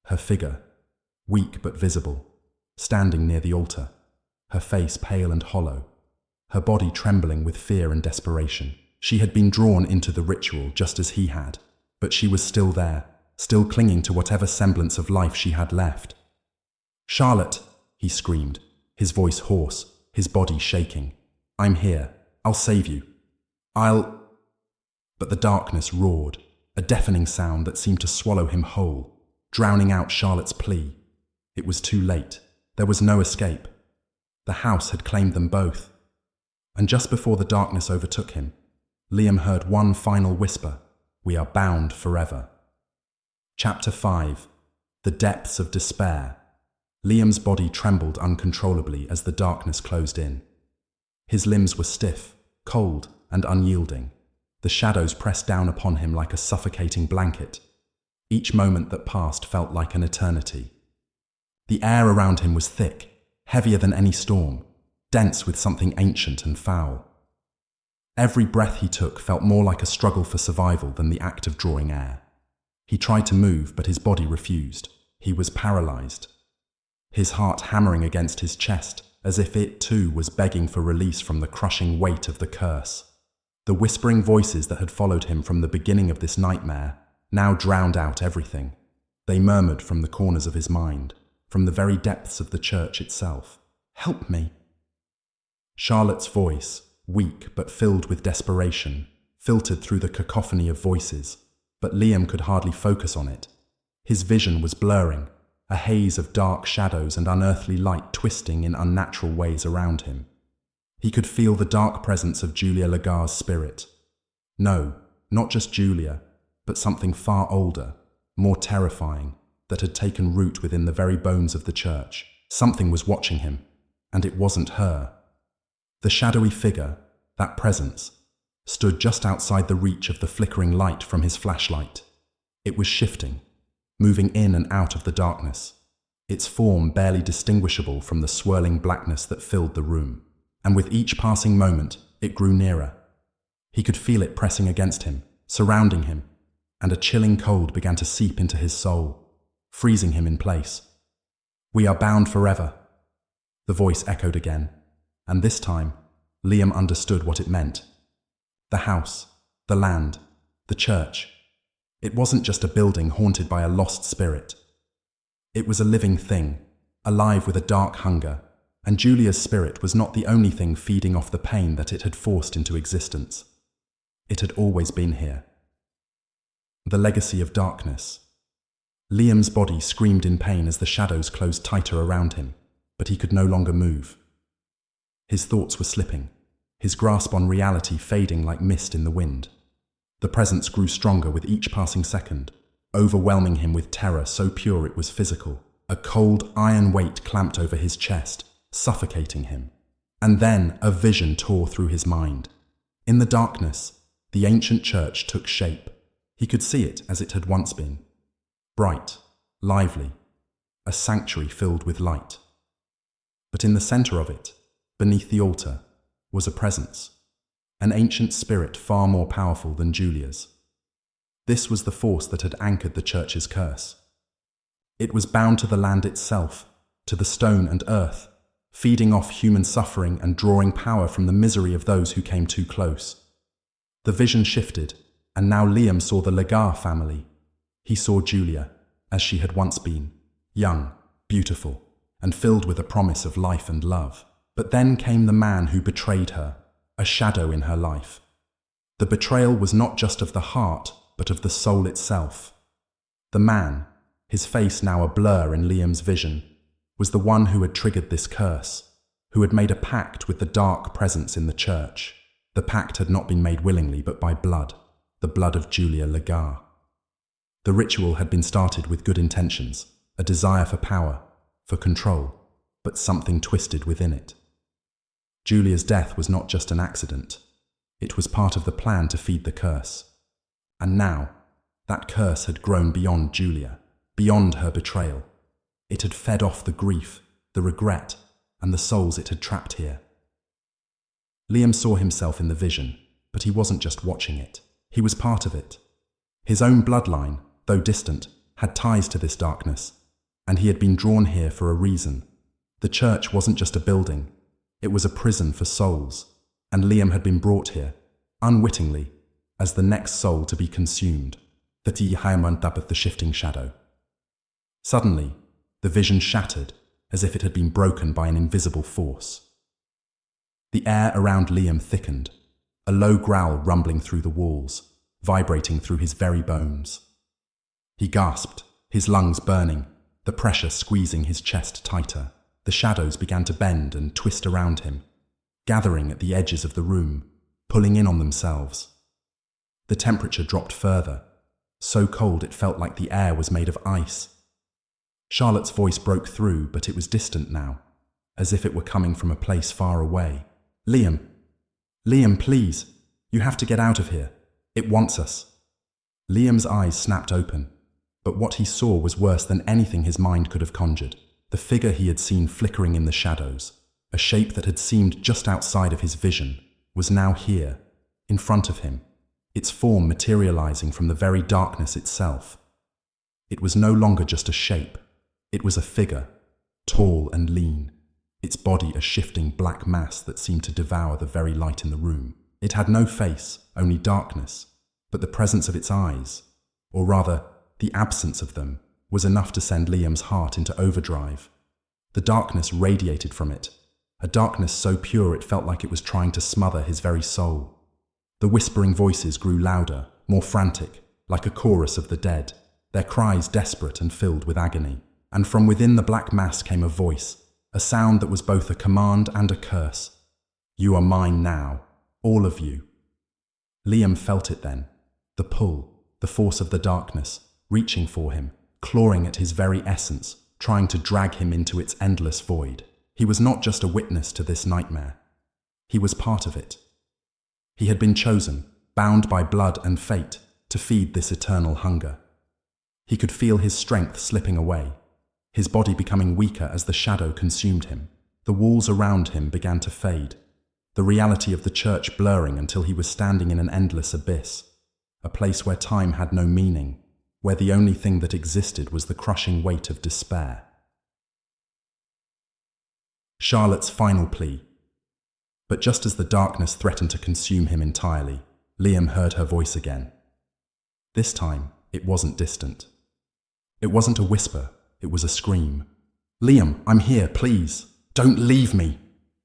her figure, weak but visible, standing near the altar, her face pale and hollow, her body trembling with fear and desperation. She had been drawn into the ritual just as he had, but she was still there, still clinging to whatever semblance of life she had left. "Charlotte," he screamed, his voice hoarse, his body shaking. "I'm here. I'll save you. But the darkness roared, a deafening sound that seemed to swallow him whole, drowning out Charlotte's plea. It was too late. There was no escape. The house had claimed them both. And just before the darkness overtook him, Liam heard one final whisper, "We are bound forever." Chapter 5. The Depths of Despair. Liam's body trembled uncontrollably as the darkness closed in. His limbs were stiff, cold, and unyielding. The shadows pressed down upon him like a suffocating blanket. Each moment that passed felt like an eternity. The air around him was thick, heavier than any storm, dense with something ancient and foul. Every breath he took felt more like a struggle for survival than the act of drawing air. He tried to move, but his body refused. He was paralyzed, his heart hammering against his chest, as if it too was begging for release from the crushing weight of the curse. The whispering voices that had followed him from the beginning of this nightmare now drowned out everything. They murmured from the corners of his mind, from the very depths of the church itself. "Help me." Charlotte's voice, weak but filled with desperation, filtered through the cacophony of voices, but Liam could hardly focus on it. His vision was blurring, a haze of dark shadows and unearthly light twisting in unnatural ways around him. He could feel the dark presence of Julia Lagar's spirit. No, not just Julia, but something far older, more terrifying, that had taken root within the very bones of the church. Something was watching him, and it wasn't her. The shadowy figure, that presence, stood just outside the reach of the flickering light from his flashlight. It was shifting, moving in and out of the darkness, its form barely distinguishable from the swirling blackness that filled the room. And with each passing moment, it grew nearer. He could feel it pressing against him, surrounding him, and a chilling cold began to seep into his soul, freezing him in place. "We are bound forever," the voice echoed again, and this time, Liam understood what it meant. The house, the land, the church. It wasn't just a building haunted by a lost spirit. It was a living thing, alive with a dark hunger, and Julia's spirit was not the only thing feeding off the pain that it had forced into existence. It had always been here. The legacy of darkness. Liam's body screamed in pain as the shadows closed tighter around him, but he could no longer move. His thoughts were slipping, his grasp on reality fading like mist in the wind. The presence grew stronger with each passing second, overwhelming him with terror so pure it was physical. A cold, iron weight clamped over his chest, suffocating him. And then a vision tore through his mind. In the darkness, the ancient church took shape. He could see it as it had once been. Bright, lively, a sanctuary filled with light. But in the center of it, beneath the altar, was a presence, an ancient spirit far more powerful than Julia's. This was the force that had anchored the church's curse. It was bound to the land itself, to the stone and earth, feeding off human suffering and drawing power from the misery of those who came too close. The vision shifted, and now Liam saw the Lagar family. He saw Julia, as she had once been, young, beautiful, and filled with a promise of life and love. But then came the man who betrayed her, a shadow in her life. The betrayal was not just of the heart, but of the soul itself. The man, his face now a blur in Liam's vision, was the one who had triggered this curse, who had made a pact with the dark presence in the church. The pact had not been made willingly, but by blood, the blood of Julia Lagar. The ritual had been started with good intentions, a desire for power, for control, but something twisted within it. Julia's death was not just an accident. It was part of the plan to feed the curse. And now, that curse had grown beyond Julia, beyond her betrayal. It had fed off the grief, the regret, and the souls it had trapped here. Liam saw himself in the vision, but he wasn't just watching it. He was part of it. His own bloodline, though distant, had ties to this darkness, and he had been drawn here for a reason. The church wasn't just a building. It was a prison for souls, and Liam had been brought here, unwittingly, as the next soul to be consumed. The shifting shadow. Suddenly, the vision shattered, as if it had been broken by an invisible force. The air around Liam thickened, a low growl rumbling through the walls, vibrating through his very bones. He gasped, his lungs burning, the pressure squeezing his chest tighter. The shadows began to bend and twist around him, gathering at the edges of the room, pulling in on themselves. The temperature dropped further, so cold it felt like the air was made of ice. Charlotte's voice broke through, but it was distant now, as if it were coming from a place far away. "Liam! Liam, please! You have to get out of here. It wants us." Liam's eyes snapped open, but what he saw was worse than anything his mind could have conjured. The figure he had seen flickering in the shadows, a shape that had seemed just outside of his vision, was now here, in front of him, its form materializing from the very darkness itself. It was no longer just a shape. It was a figure, tall and lean, its body a shifting black mass that seemed to devour the very light in the room. It had no face, only darkness, but the presence of its eyes, or rather, the absence of them, was enough to send Liam's heart into overdrive. The darkness radiated from it, a darkness so pure it felt like it was trying to smother his very soul. The whispering voices grew louder, more frantic, like a chorus of the dead, their cries desperate and filled with agony. and from within the black mass came a voice, a sound that was both a command and a curse. "You are mine now, all of you." Liam felt it then, the pull, the force of the darkness, reaching for him, clawing at his very essence, trying to drag him into its endless void. He was not just a witness to this nightmare. He was part of it. He had been chosen, bound by blood and fate, to feed this eternal hunger. He could feel his strength slipping away, his body becoming weaker as the shadow consumed him. The walls around him began to fade, the reality of the church blurring until he was standing in an endless abyss, a place where time had no meaning, where the only thing that existed was the crushing weight of despair. Charlotte's final plea. But just as the darkness threatened to consume him entirely, Liam heard her voice again. This time, it wasn't distant. It wasn't a whisper, it was a scream. "Liam, I'm here, please. Don't leave me."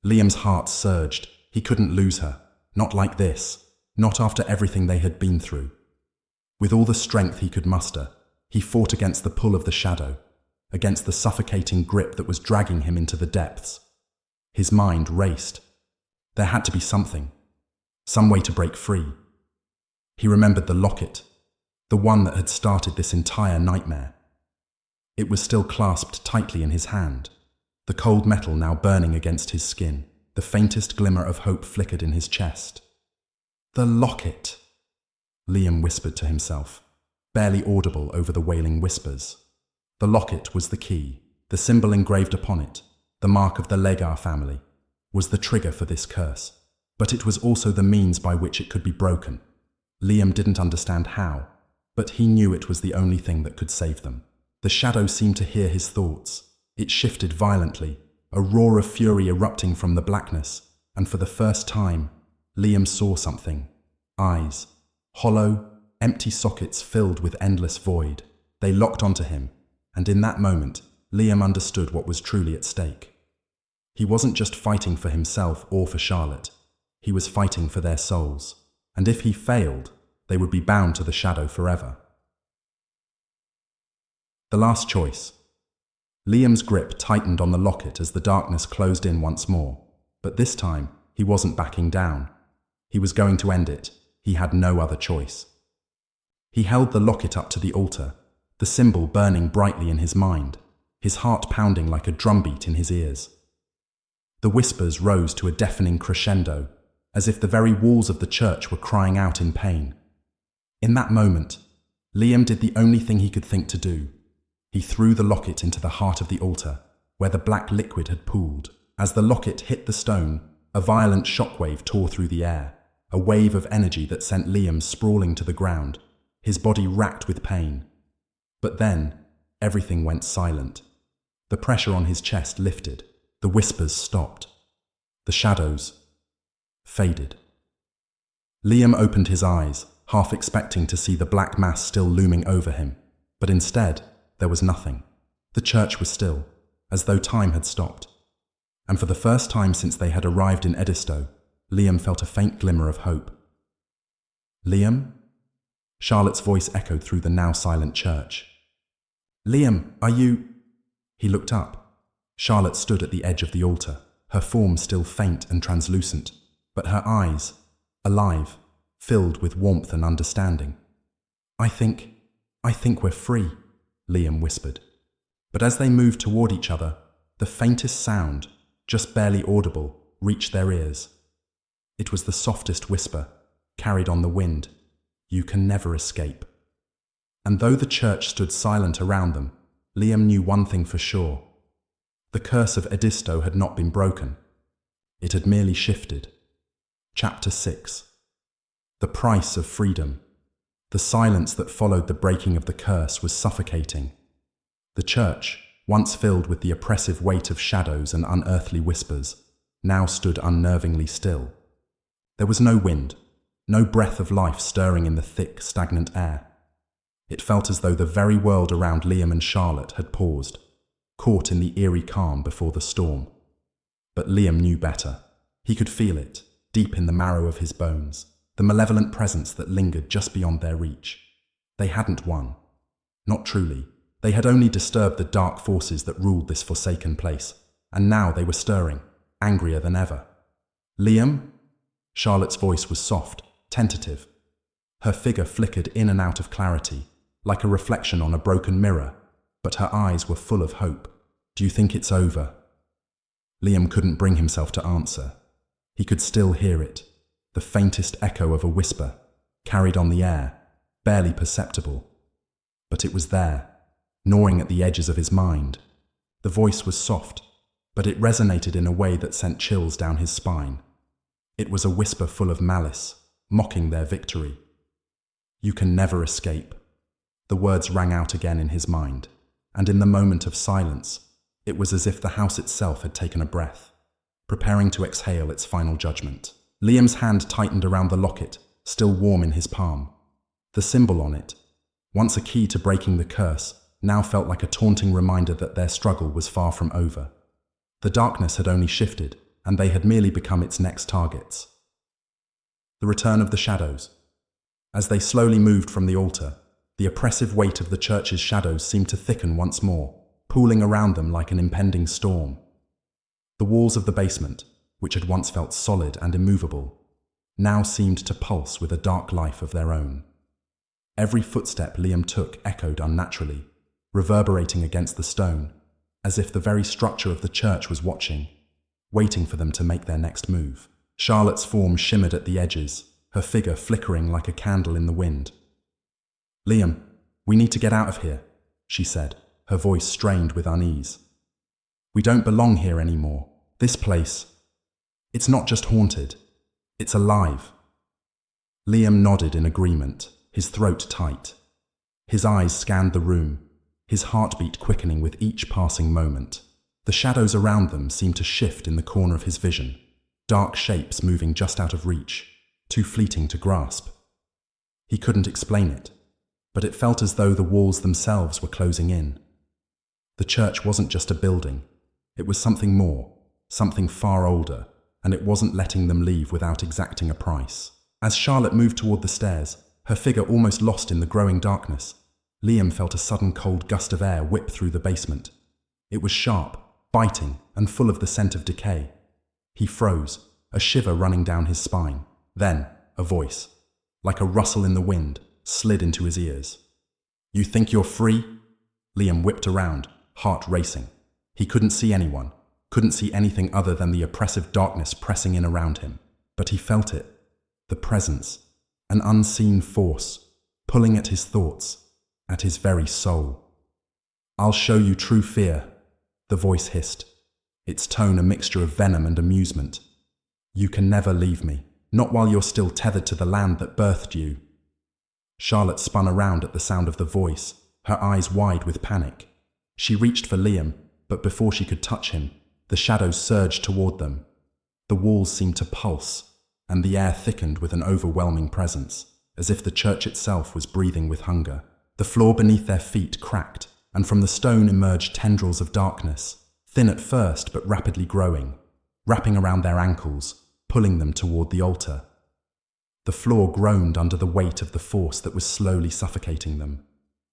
Liam's heart surged. He couldn't lose her. Not like this. Not after everything they had been through. With all the strength he could muster, he fought against the pull of the shadow, against the suffocating grip that was dragging him into the depths. His mind raced. There had to be something. Some way to break free. He remembered the locket, the one that had started this entire nightmare. It was still clasped tightly in his hand, the cold metal now burning against his skin. The faintest glimmer of hope flickered in his chest. "The locket," Liam whispered to himself, barely audible over the wailing whispers. The locket was the key, the symbol engraved upon it, the mark of the Legar family, was the trigger for this curse. But it was also the means by which it could be broken. Liam didn't understand how, but he knew it was the only thing that could save them. The shadow seemed to hear his thoughts. It shifted violently, a roar of fury erupting from the blackness, and for the first time, Liam saw something. Eyes. Hollow, empty sockets filled with endless void. They locked onto him, and in that moment, Liam understood what was truly at stake. He wasn't just fighting for himself or for Charlotte. He was fighting for their souls, and if he failed, they would be bound to the shadow forever. The last choice. Liam's grip tightened on the locket as the darkness closed in once more, but this time he wasn't backing down. He was going to end it. He had no other choice. He held the locket up to the altar, the symbol burning brightly in his mind, his heart pounding like a drumbeat in his ears. The whispers rose to a deafening crescendo, as if the very walls of the church were crying out in pain. In that moment, Liam did the only thing he could think to do. He threw the locket into the heart of the altar, where the black liquid had pooled. As the locket hit the stone, a violent shockwave tore through the air, a wave of energy that sent Liam sprawling to the ground, his body racked with pain. But then, everything went silent. The pressure on his chest lifted, the whispers stopped. The shadows faded. Liam opened his eyes, half expecting to see the black mass still looming over him, but instead, there was nothing. The church was still, as though time had stopped. And for the first time since they had arrived in Edisto, Liam felt a faint glimmer of hope. "Liam?" Charlotte's voice echoed through the now silent church. "Liam, are you—" He looked up. Charlotte stood at the edge of the altar, her form still faint and translucent, but her eyes, alive, filled with warmth and understanding. I think we're free," Liam whispered. But as they moved toward each other, the faintest sound, just barely audible, reached their ears. It was the softest whisper, carried on the wind. "You can never escape." And though the church stood silent around them, Liam knew one thing for sure. The curse of Edisto had not been broken. It had merely shifted. Chapter 6. The price of freedom. The silence that followed the breaking of the curse was suffocating. The church, once filled with the oppressive weight of shadows and unearthly whispers, now stood unnervingly still. There was no wind, no breath of life stirring in the thick, stagnant air. It felt as though the very world around Liam and Charlotte had paused, caught in the eerie calm before the storm. But Liam knew better. He could feel it, deep in the marrow of his bones, the malevolent presence that lingered just beyond their reach. They hadn't won. Not truly. They had only disturbed the dark forces that ruled this forsaken place, and now they were stirring, angrier than ever. "Liam?" Charlotte's voice was soft, tentative. Her figure flickered in and out of clarity, like a reflection on a broken mirror, but her eyes were full of hope. "Do you think it's over?" Liam couldn't bring himself to answer. He could still hear it, the faintest echo of a whisper, carried on the air, barely perceptible. But it was there, gnawing at the edges of his mind. The voice was soft, but it resonated in a way that sent chills down his spine. It was a whisper full of malice, mocking their victory. "You can never escape." The words rang out again in his mind, and in the moment of silence, it was as if the house itself had taken a breath, preparing to exhale its final judgment. Liam's hand tightened around the locket, still warm in his palm. The symbol on it, once a key to breaking the curse, now felt like a taunting reminder that their struggle was far from over. The darkness had only shifted, and they had merely become its next targets. The return of the shadows. As they slowly moved from the altar, the oppressive weight of the church's shadows seemed to thicken once more, pooling around them like an impending storm. The walls of the basement, which had once felt solid and immovable, now seemed to pulse with a dark life of their own. Every footstep Liam took echoed unnaturally, reverberating against the stone, as if the very structure of the church was watching, waiting for them to make their next move. Charlotte's form shimmered at the edges, her figure flickering like a candle in the wind. "Liam, we need to get out of here," she said, her voice strained with unease. "We don't belong here anymore. This place, it's not just haunted, it's alive." Liam nodded in agreement, his throat tight. His eyes scanned the room, his heartbeat quickening with each passing moment. The shadows around them seemed to shift in the corner of his vision, dark shapes moving just out of reach, too fleeting to grasp. He couldn't explain it, but it felt as though the walls themselves were closing in. The church wasn't just a building, it was something more, something far older, and it wasn't letting them leave without exacting a price. As Charlotte moved toward the stairs, her figure almost lost in the growing darkness, Liam felt a sudden cold gust of air whip through the basement. It was sharp, biting, and full of the scent of decay. He froze, a shiver running down his spine. Then, a voice, like a rustle in the wind, slid into his ears. "You think you're free?" Liam whipped around, heart racing. He couldn't see anyone, couldn't see anything other than the oppressive darkness pressing in around him. But he felt it, the presence, an unseen force, pulling at his thoughts, at his very soul. "I'll show you true fear," the voice hissed, its tone a mixture of venom and amusement. "You can never leave me, not while you're still tethered to the land that birthed you." Charlotte spun around at the sound of the voice, her eyes wide with panic. She reached for Liam, but before she could touch him, the shadows surged toward them. The walls seemed to pulse, and the air thickened with an overwhelming presence, as if the church itself was breathing with hunger. The floor beneath their feet cracked, and from the stone emerged tendrils of darkness, thin at first but rapidly growing, wrapping around their ankles, pulling them toward the altar. The floor groaned under the weight of the force that was slowly suffocating them.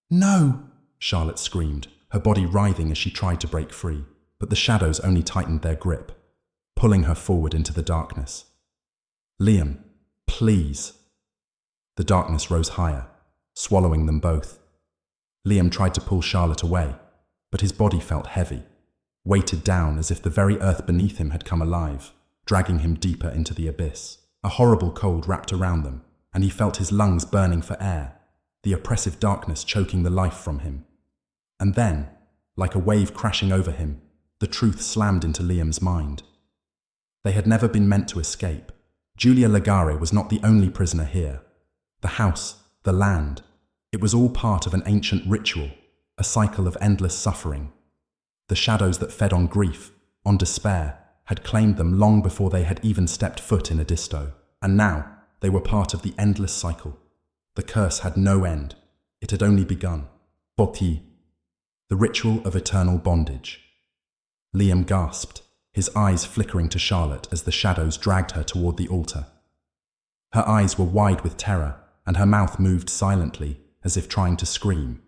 "No!" Charlotte screamed, her body writhing as she tried to break free, but the shadows only tightened their grip, pulling her forward into the darkness. "Liam, please." The darkness rose higher, swallowing them both. Liam tried to pull Charlotte away, but his body felt heavy, weighted down as if the very earth beneath him had come alive, dragging him deeper into the abyss. A horrible cold wrapped around them, and he felt his lungs burning for air, the oppressive darkness choking the life from him. And then, like a wave crashing over him, the truth slammed into Liam's mind. They had never been meant to escape. Julia Legare was not the only prisoner here. The house, the land, it was all part of an ancient ritual, a cycle of endless suffering. The shadows that fed on grief, on despair, had claimed them long before they had even stepped foot in Edisto, and now they were part of the endless cycle. The curse had no end. It had only begun. Boti, the ritual of eternal bondage. Liam gasped, his eyes flickering to Charlotte as the shadows dragged her toward the altar. Her eyes were wide with terror, and her mouth moved silently, as if trying to scream.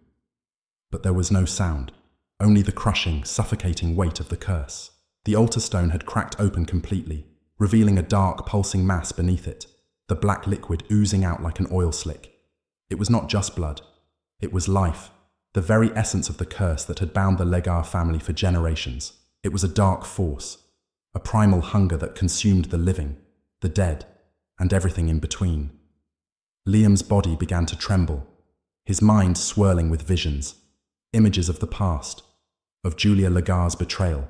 but there was no sound, only the crushing, suffocating weight of the curse. The altar stone had cracked open completely, revealing a dark, pulsing mass beneath it, the black liquid oozing out like an oil slick. It was not just blood. It was life, the very essence of the curse that had bound the Legar family for generations. It was a dark force, a primal hunger that consumed the living, the dead, and everything in between. Liam's body began to tremble, his mind swirling with visions, images of the past, of Julia Legar's betrayal,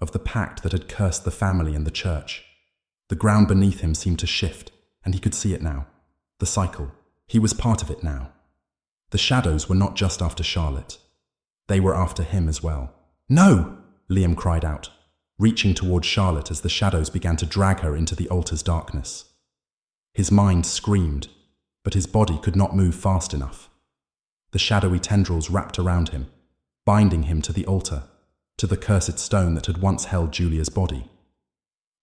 of the pact that had cursed the family and the church. The ground beneath him seemed to shift, and he could see it now. The cycle. He was part of it now. The shadows were not just after Charlotte. They were after him as well. "No!" Liam cried out, reaching toward Charlotte as the shadows began to drag her into the altar's darkness. His mind screamed, but his body could not move fast enough. The shadowy tendrils wrapped around him, binding him to the altar, to the cursed stone that had once held Julia's body.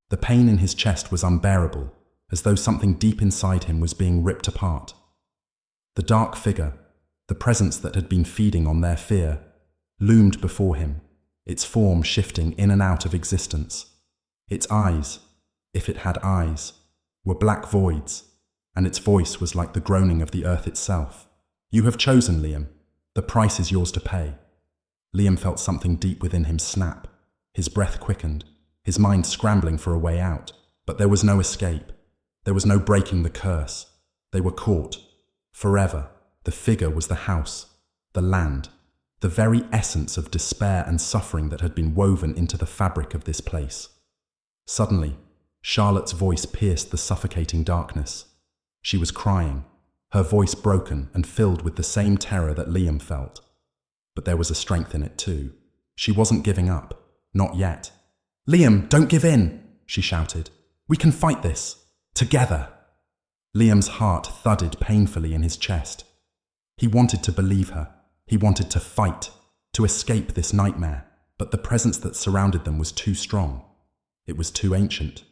The pain in his chest was unbearable, as though something deep inside him was being ripped apart. The dark figure, the presence that had been feeding on their fear, loomed before him, its form shifting in and out of existence. Its eyes, if it had eyes, were black voids, and its voice was like the groaning of the earth itself. "You have chosen, Liam. The price is yours to pay." Liam felt something deep within him snap. His breath quickened, his mind scrambling for a way out. But there was no escape. There was no breaking the curse. They were caught. Forever. The figure was the house, the land, the very essence of despair and suffering that had been woven into the fabric of this place. Suddenly, Charlotte's voice pierced the suffocating darkness. She was crying, her voice broken and filled with the same terror that Liam felt. But there was a strength in it too. She wasn't giving up. Not yet. "Liam, don't give in," she shouted. "We can fight this. Together." Liam's heart thudded painfully in his chest. He wanted to believe her. He wanted to fight, to escape this nightmare. But the presence that surrounded them was too strong. It was too ancient,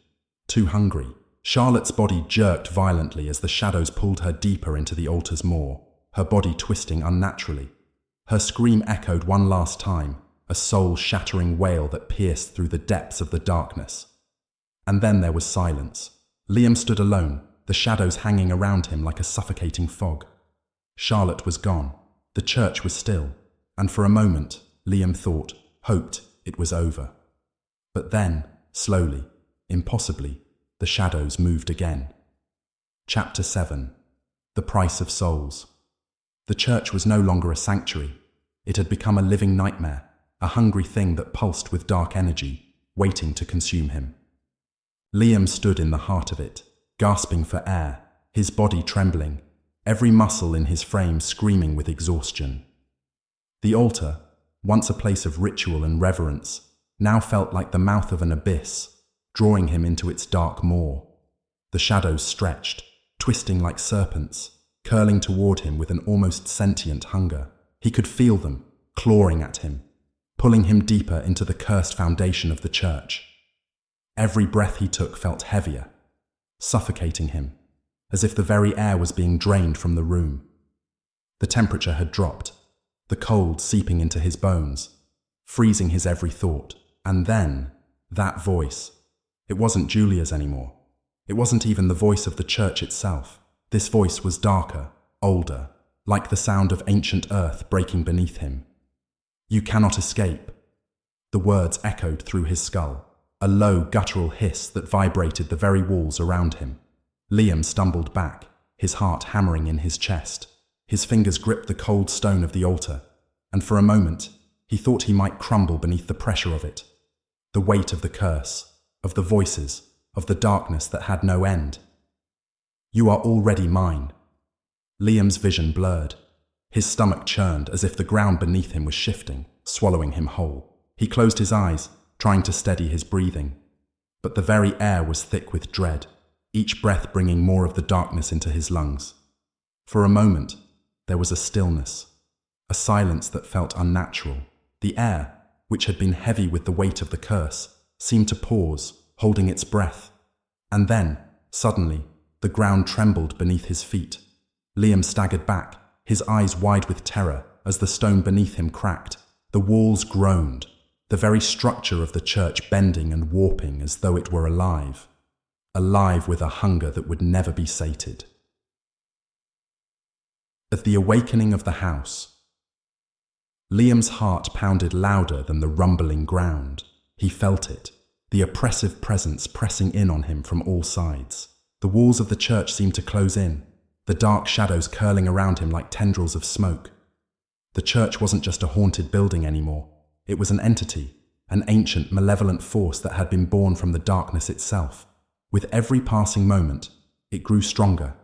too hungry. Charlotte's body jerked violently as the shadows pulled her deeper into the altar's maw, her body twisting unnaturally. Her scream echoed one last time, a soul-shattering wail that pierced through the depths of the darkness. And then there was silence. Liam stood alone, the shadows hanging around him like a suffocating fog. Charlotte was gone. The church was still. And for a moment, Liam thought, hoped, it was over. But then, slowly, impossibly, the shadows moved again. Chapter 7. The Price of Souls. The church was no longer a sanctuary. It had become a living nightmare, a hungry thing that pulsed with dark energy, waiting to consume him. Liam stood in the heart of it, gasping for air, his body trembling, every muscle in his frame screaming with exhaustion. The altar, once a place of ritual and reverence, now felt like the mouth of an abyss, drawing him into its dark maw. The shadows stretched, twisting like serpents, curling toward him with an almost sentient hunger. He could feel them, clawing at him, pulling him deeper into the cursed foundation of the church. Every breath he took felt heavier, suffocating him, as if the very air was being drained from the room. The temperature had dropped, the cold seeping into his bones, freezing his every thought. And then, that voice. It wasn't Julia's anymore. It wasn't even the voice of the church itself. This voice was darker, older, like the sound of ancient earth breaking beneath him. "You cannot escape." The words echoed through his skull, a low, guttural hiss that vibrated the very walls around him. Liam stumbled back, his heart hammering in his chest. His fingers gripped the cold stone of the altar, and for a moment, he thought he might crumble beneath the pressure of it. The weight of the curse, of the voices, of the darkness that had no end. "You are already mine." Liam's vision blurred. His stomach churned as if the ground beneath him was shifting, swallowing him whole. He closed his eyes, trying to steady his breathing. But the very air was thick with dread, each breath bringing more of the darkness into his lungs. For a moment, there was a stillness, a silence that felt unnatural. The air, which had been heavy with the weight of the curse, seemed to pause, holding its breath. And then, suddenly, the ground trembled beneath his feet. Liam staggered back, his eyes wide with terror, as the stone beneath him cracked. The walls groaned, the very structure of the church bending and warping as though it were alive. Alive with a hunger that would never be sated. At the awakening of the house, Liam's heart pounded louder than the rumbling ground. He felt it, the oppressive presence pressing in on him from all sides. The walls of the church seemed to close in, the dark shadows curling around him like tendrils of smoke. The church wasn't just a haunted building anymore. It was an entity, an ancient, malevolent force that had been born from the darkness itself. With every passing moment, it grew stronger,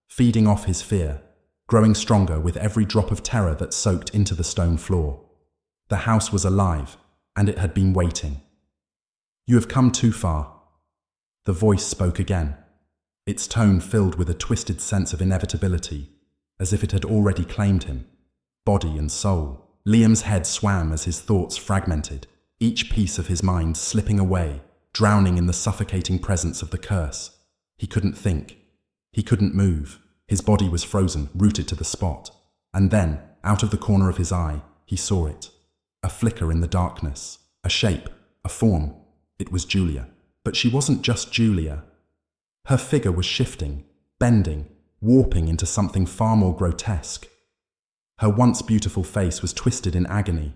feeding off his fear, growing stronger with every drop of terror that soaked into the stone floor. The house was alive, and it had been waiting. "You have come too far." The voice spoke again, its tone filled with a twisted sense of inevitability, as if it had already claimed him, body and soul. Liam's head swam as his thoughts fragmented, each piece of his mind slipping away, drowning in the suffocating presence of the curse. He couldn't think. He couldn't move. His body was frozen, rooted to the spot. And then, out of the corner of his eye, he saw it. A flicker in the darkness. A shape. A form. It was Julia. But she wasn't just Julia. Her figure was shifting, bending, warping into something far more grotesque. Her once beautiful face was twisted in agony,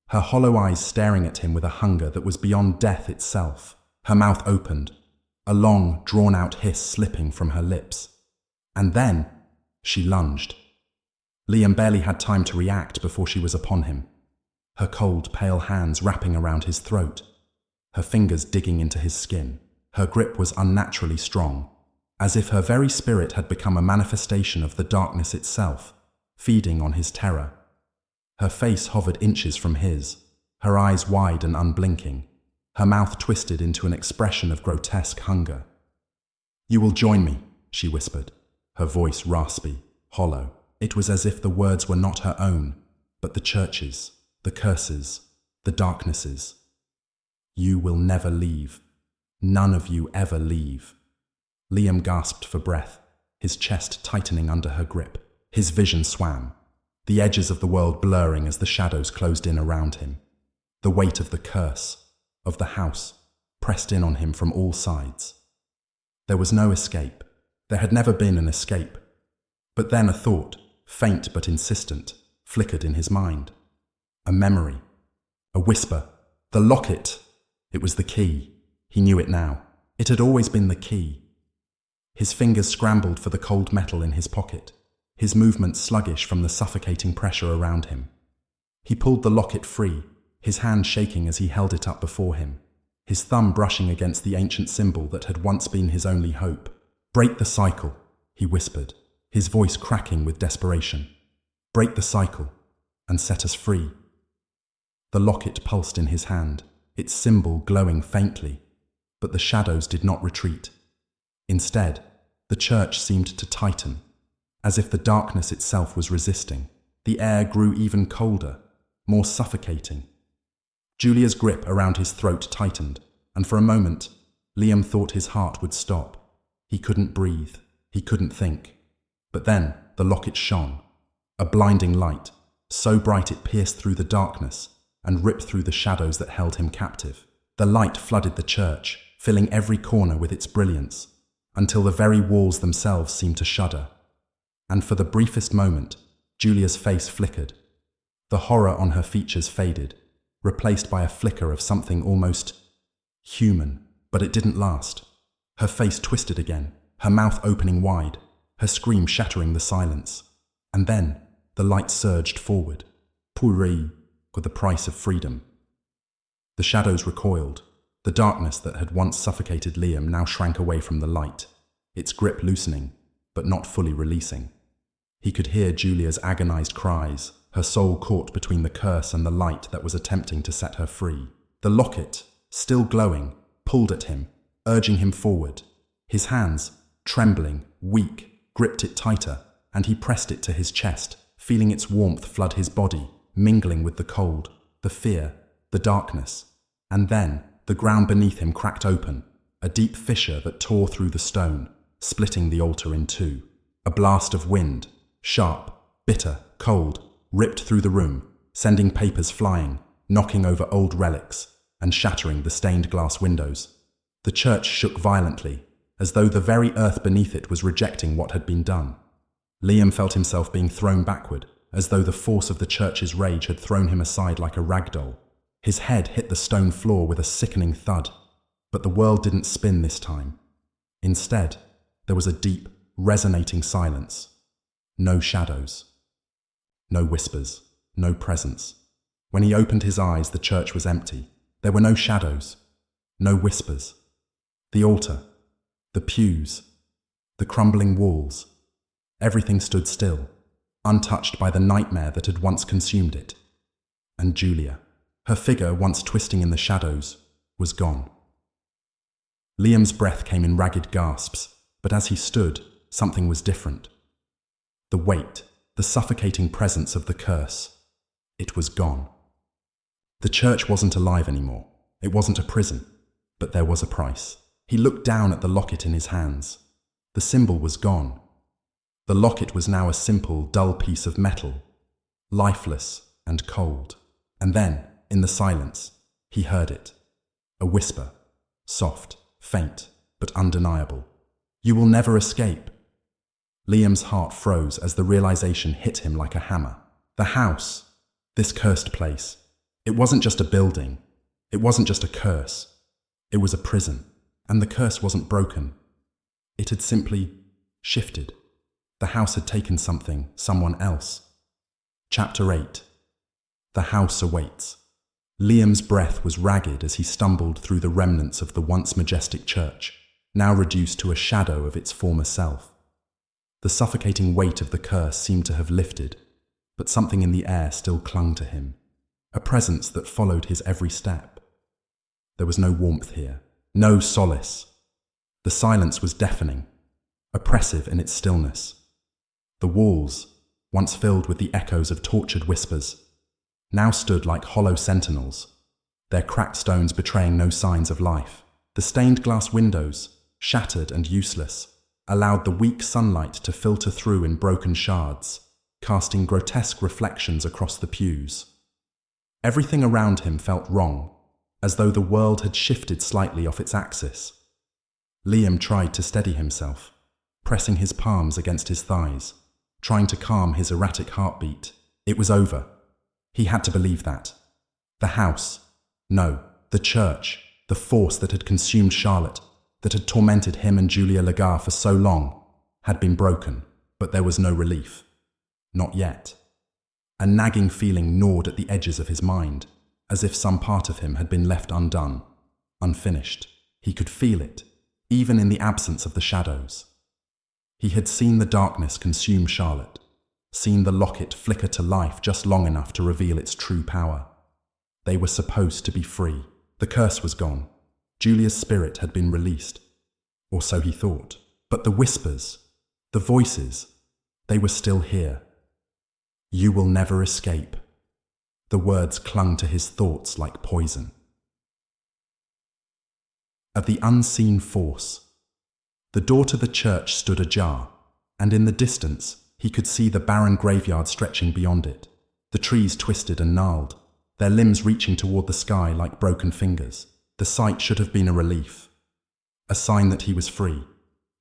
her hollow eyes staring at him with a hunger that was beyond death itself. Her mouth opened, a long, drawn-out hiss slipping from her lips. And then, she lunged. Liam barely had time to react before she was upon him, her cold, pale hands wrapping around his throat, her fingers digging into his skin. Her grip was unnaturally strong, as if her very spirit had become a manifestation of the darkness itself, feeding on his terror. Her face hovered inches from his, her eyes wide and unblinking, her mouth twisted into an expression of grotesque hunger. "You will join me," she whispered, her voice raspy, hollow. It was as if the words were not her own, but the church's, the curses, the darknesses. "You will never leave. None of you ever leave." Liam gasped for breath, his chest tightening under her grip. His vision swam, the edges of the world blurring as the shadows closed in around him. The weight of the curse, of the house, pressed in on him from all sides. There was no escape. There had never been an escape. But then a thought, faint but insistent, flickered in his mind. A memory. A whisper. The locket! It was the key. He knew it now. It had always been the key. His fingers scrambled for the cold metal in his pocket, his movements sluggish from the suffocating pressure around him. He pulled the locket free, his hand shaking as he held it up before him, his thumb brushing against the ancient symbol that had once been his only hope. "Break the cycle," he whispered, his voice cracking with desperation. "Break the cycle, and set us free." The locket pulsed in his hand, its symbol glowing faintly, but the shadows did not retreat. Instead, the church seemed to tighten, as if the darkness itself was resisting. The air grew even colder, more suffocating. Julia's grip around his throat tightened, and for a moment, Liam thought his heart would stop. He couldn't breathe, he couldn't think. But then the locket shone, a blinding light, so bright it pierced through the darkness and ripped through the shadows that held him captive. The light flooded the church, filling every corner with its brilliance, until the very walls themselves seemed to shudder. And for the briefest moment, Julia's face flickered. The horror on her features faded, replaced by a flicker of something almost human. But it didn't last. Her face twisted again, her mouth opening wide, her scream shattering the silence. And then the light surged forward. Pourri, for the price of freedom. The shadows recoiled. The darkness that had once suffocated Liam now shrank away from the light, its grip loosening, but not fully releasing. He could hear Julia's agonized cries, her soul caught between the curse and the light that was attempting to set her free. The locket, still glowing, pulled at him, urging him forward. His hands, trembling, weak, gripped it tighter, and he pressed it to his chest, feeling its warmth flood his body, mingling with the cold, the fear, the darkness. And then the ground beneath him cracked open, a deep fissure that tore through the stone, splitting the altar in two. A blast of wind, sharp, bitter, cold, ripped through the room, sending papers flying, knocking over old relics, and shattering the stained glass windows. The church shook violently, as though the very earth beneath it was rejecting what had been done. Liam felt himself being thrown backward, as though the force of the church's rage had thrown him aside like a rag doll. His head hit the stone floor with a sickening thud. But the world didn't spin this time. Instead, there was a deep, resonating silence. No shadows. No whispers. No presence. When he opened his eyes, the church was empty. There were no shadows. No whispers. The altar. The pews. The crumbling walls. Everything stood still, untouched by the nightmare that had once consumed it. And Julia, her figure once twisting in the shadows, was gone. Liam's breath came in ragged gasps, but as he stood, something was different. The weight, the suffocating presence of the curse. It was gone. The church wasn't alive anymore. It wasn't a prison, but there was a price. He looked down at the locket in his hands. The symbol was gone. The locket was now a simple, dull piece of metal, lifeless and cold. And then, in the silence, he heard it. A whisper, soft, faint, but undeniable. You will never escape. Liam's heart froze as the realization hit him like a hammer. The house, this cursed place, it wasn't just a building. It wasn't just a curse. It was a prison. And the curse wasn't broken. It had simply shifted. The house had taken something, someone else. Chapter 8. The house awaits. Liam's breath was ragged as he stumbled through the remnants of the once majestic church, now reduced to a shadow of its former self. The suffocating weight of the curse seemed to have lifted, but something in the air still clung to him, a presence that followed his every step. There was no warmth here, no solace. The silence was deafening, oppressive in its stillness. The walls, once filled with the echoes of tortured whispers, now stood like hollow sentinels, their cracked stones betraying no signs of life. The stained glass windows, shattered and useless, allowed the weak sunlight to filter through in broken shards, casting grotesque reflections across the pews. Everything around him felt wrong, as though the world had shifted slightly off its axis. Liam tried to steady himself, pressing his palms against his thighs, trying to calm his erratic heartbeat. It was over. He had to believe that. The house, no, the church, the force that had consumed Charlotte, that had tormented him and Julia Lagar for so long, had been broken, but there was no relief. Not yet. A nagging feeling gnawed at the edges of his mind, as if some part of him had been left undone, unfinished. He could feel it, even in the absence of the shadows. He had seen the darkness consume Charlotte, seen the locket flicker to life just long enough to reveal its true power. They were supposed to be free. The curse was gone. Julia's spirit had been released. Or so he thought. But the whispers, the voices, they were still here. You will never escape. The words clung to his thoughts like poison. Of the unseen force. The door to the church stood ajar, and in the distance, he could see the barren graveyard stretching beyond it, the trees twisted and gnarled, their limbs reaching toward the sky like broken fingers. The sight should have been a relief, a sign that he was free,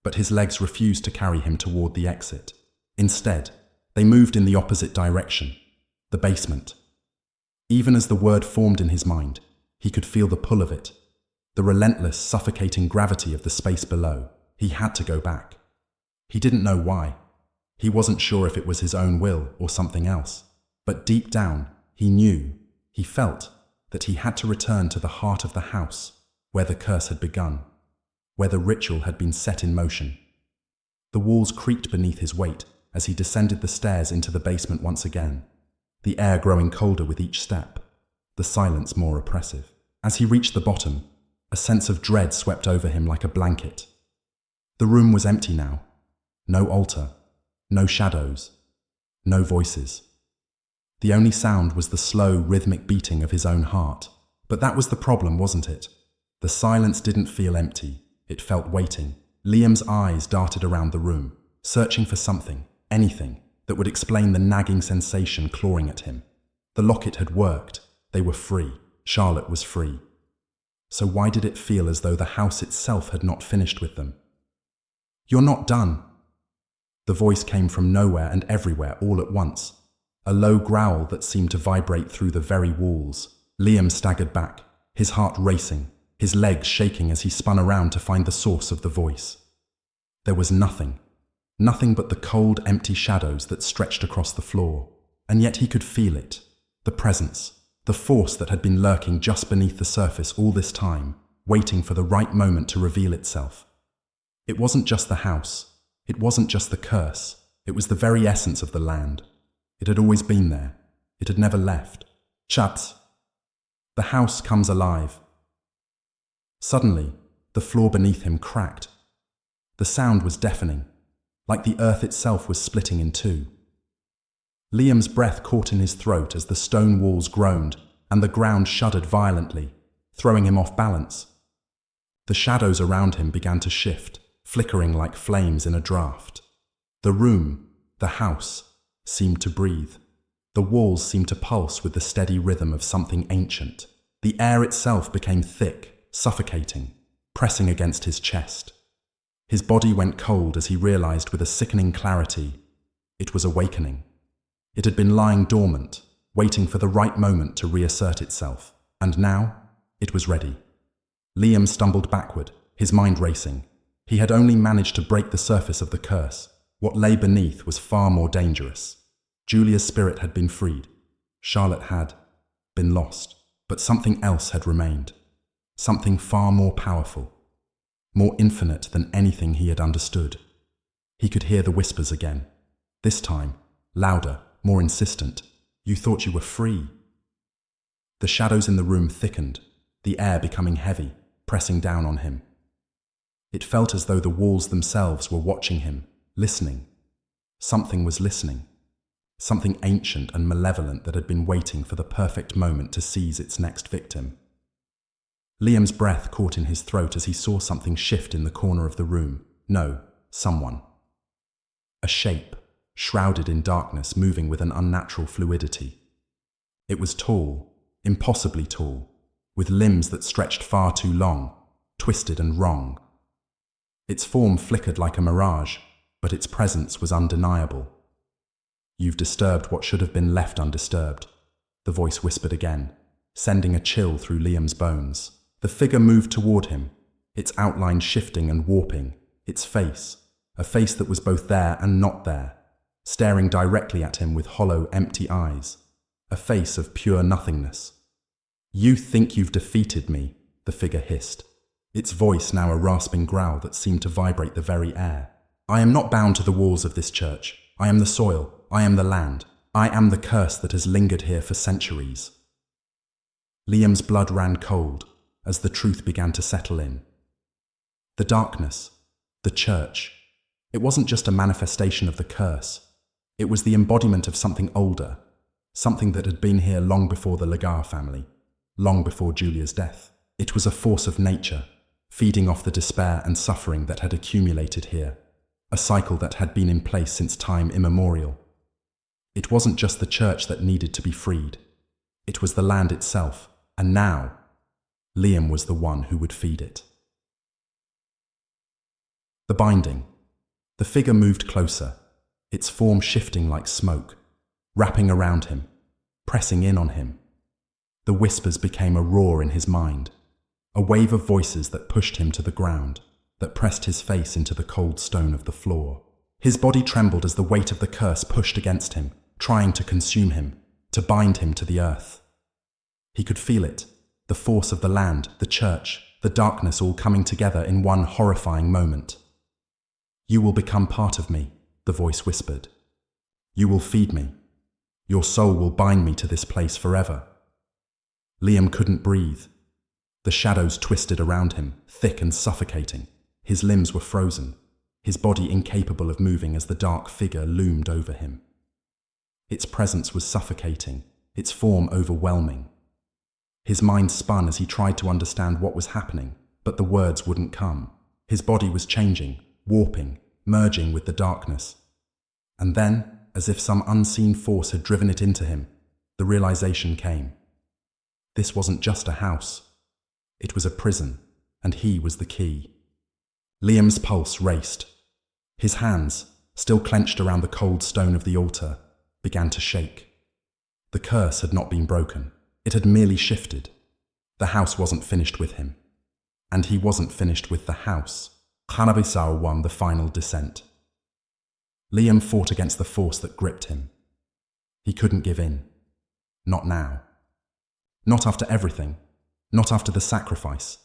but his legs refused to carry him toward the exit. Instead, they moved in the opposite direction, the basement. Even as the word formed in his mind, he could feel the pull of it, the relentless, suffocating gravity of the space below. He had to go back. He didn't know why. He wasn't sure if it was his own will or something else. But deep down, he knew, he felt, that he had to return to the heart of the house, where the curse had begun, where the ritual had been set in motion. The walls creaked beneath his weight as he descended the stairs into the basement once again, the air growing colder with each step, the silence more oppressive. As he reached the bottom, a sense of dread swept over him like a blanket. The room was empty now. No altar, no shadows, no voices. The only sound was the slow, rhythmic beating of his own heart. But that was the problem, wasn't it? The silence didn't feel empty. It felt waiting. Liam's eyes darted around the room, searching for something, anything, that would explain the nagging sensation clawing at him. The locket had worked. They were free. Charlotte was free. So why did it feel as though the house itself had not finished with them? "You're not done." The voice came from nowhere and everywhere all at once, a low growl that seemed to vibrate through the very walls. Liam staggered back, his heart racing, his legs shaking as he spun around to find the source of the voice. There was nothing but the cold, empty shadows that stretched across the floor, and yet he could feel it, the presence, the force that had been lurking just beneath the surface all this time, waiting for the right moment to reveal itself. It wasn't just the house. It wasn't just the curse. It was the very essence of the land. It had always been there. It had never left. Chaps. The house comes alive. Suddenly, the floor beneath him cracked. The sound was deafening, like the earth itself was splitting in two. Liam's breath caught in his throat as the stone walls groaned and the ground shuddered violently, throwing him off balance. The shadows around him began to shift, flickering like flames in a draught. The room, the house, seemed to breathe. The walls seemed to pulse with the steady rhythm of something ancient. The air itself became thick, suffocating, pressing against his chest. His body went cold as he realized with a sickening clarity it was awakening. It had been lying dormant, waiting for the right moment to reassert itself, and now it was ready. Liam stumbled backward, his mind racing. He had only managed to break the surface of the curse. What lay beneath was far more dangerous. Julia's spirit had been freed. Charlotte had been lost, but something else had remained. Something far more powerful, more infinite than anything he had understood. He could hear the whispers again. This time, louder, more insistent. "You thought you were free." The shadows in the room thickened, the air becoming heavy, pressing down on him. It felt as though the walls themselves were watching him, listening. Something was listening. Something ancient and malevolent that had been waiting for the perfect moment to seize its next victim. Liam's breath caught in his throat as he saw something shift in the corner of the room. No, someone. A shape, shrouded in darkness, moving with an unnatural fluidity. It was tall, impossibly tall, with limbs that stretched far too long, twisted and wrong. Its form flickered like a mirage, but its presence was undeniable. "You've disturbed what should have been left undisturbed," the voice whispered again, sending a chill through Liam's bones. The figure moved toward him, its outline shifting and warping, its face, a face that was both there and not there, staring directly at him with hollow, empty eyes, a face of pure nothingness. "You think you've defeated me," the figure hissed, its voice now a rasping growl that seemed to vibrate the very air. "I am not bound to the walls of this church. I am the soil. I am the land. I am the curse that has lingered here for centuries." Liam's blood ran cold as the truth began to settle in. The darkness, the church, it wasn't just a manifestation of the curse. It was the embodiment of something older, something that had been here long before the Lagar family, long before Julia's death. It was a force of nature, feeding off the despair and suffering that had accumulated here, a cycle that had been in place since time immemorial. It wasn't just the church that needed to be freed. It was the land itself, and now, Liam was the one who would feed it. The binding. The figure moved closer, its form shifting like smoke, wrapping around him, pressing in on him. The whispers became a roar in his mind, a wave of voices that pushed him to the ground, that pressed his face into the cold stone of the floor. His body trembled as the weight of the curse pushed against him, trying to consume him, to bind him to the earth. He could feel it, the force of the land, the church, the darkness all coming together in one horrifying moment. "You will become part of me," the voice whispered. "You will feed me. Your soul will bind me to this place forever." Liam couldn't breathe. The shadows twisted around him, thick and suffocating. His limbs were frozen, his body incapable of moving as the dark figure loomed over him. Its presence was suffocating, its form overwhelming. His mind spun as he tried to understand what was happening, but the words wouldn't come. His body was changing, warping, merging with the darkness. And then, as if some unseen force had driven it into him, the realization came. This wasn't just a house. It was a prison, and he was the key. Liam's pulse raced. His hands, still clenched around the cold stone of the altar, began to shake. The curse had not been broken. It had merely shifted. The house wasn't finished with him. And he wasn't finished with the house. Hanabisao won the final descent. Liam fought against the force that gripped him. He couldn't give in. Not now. Not after everything. Not after the sacrifice.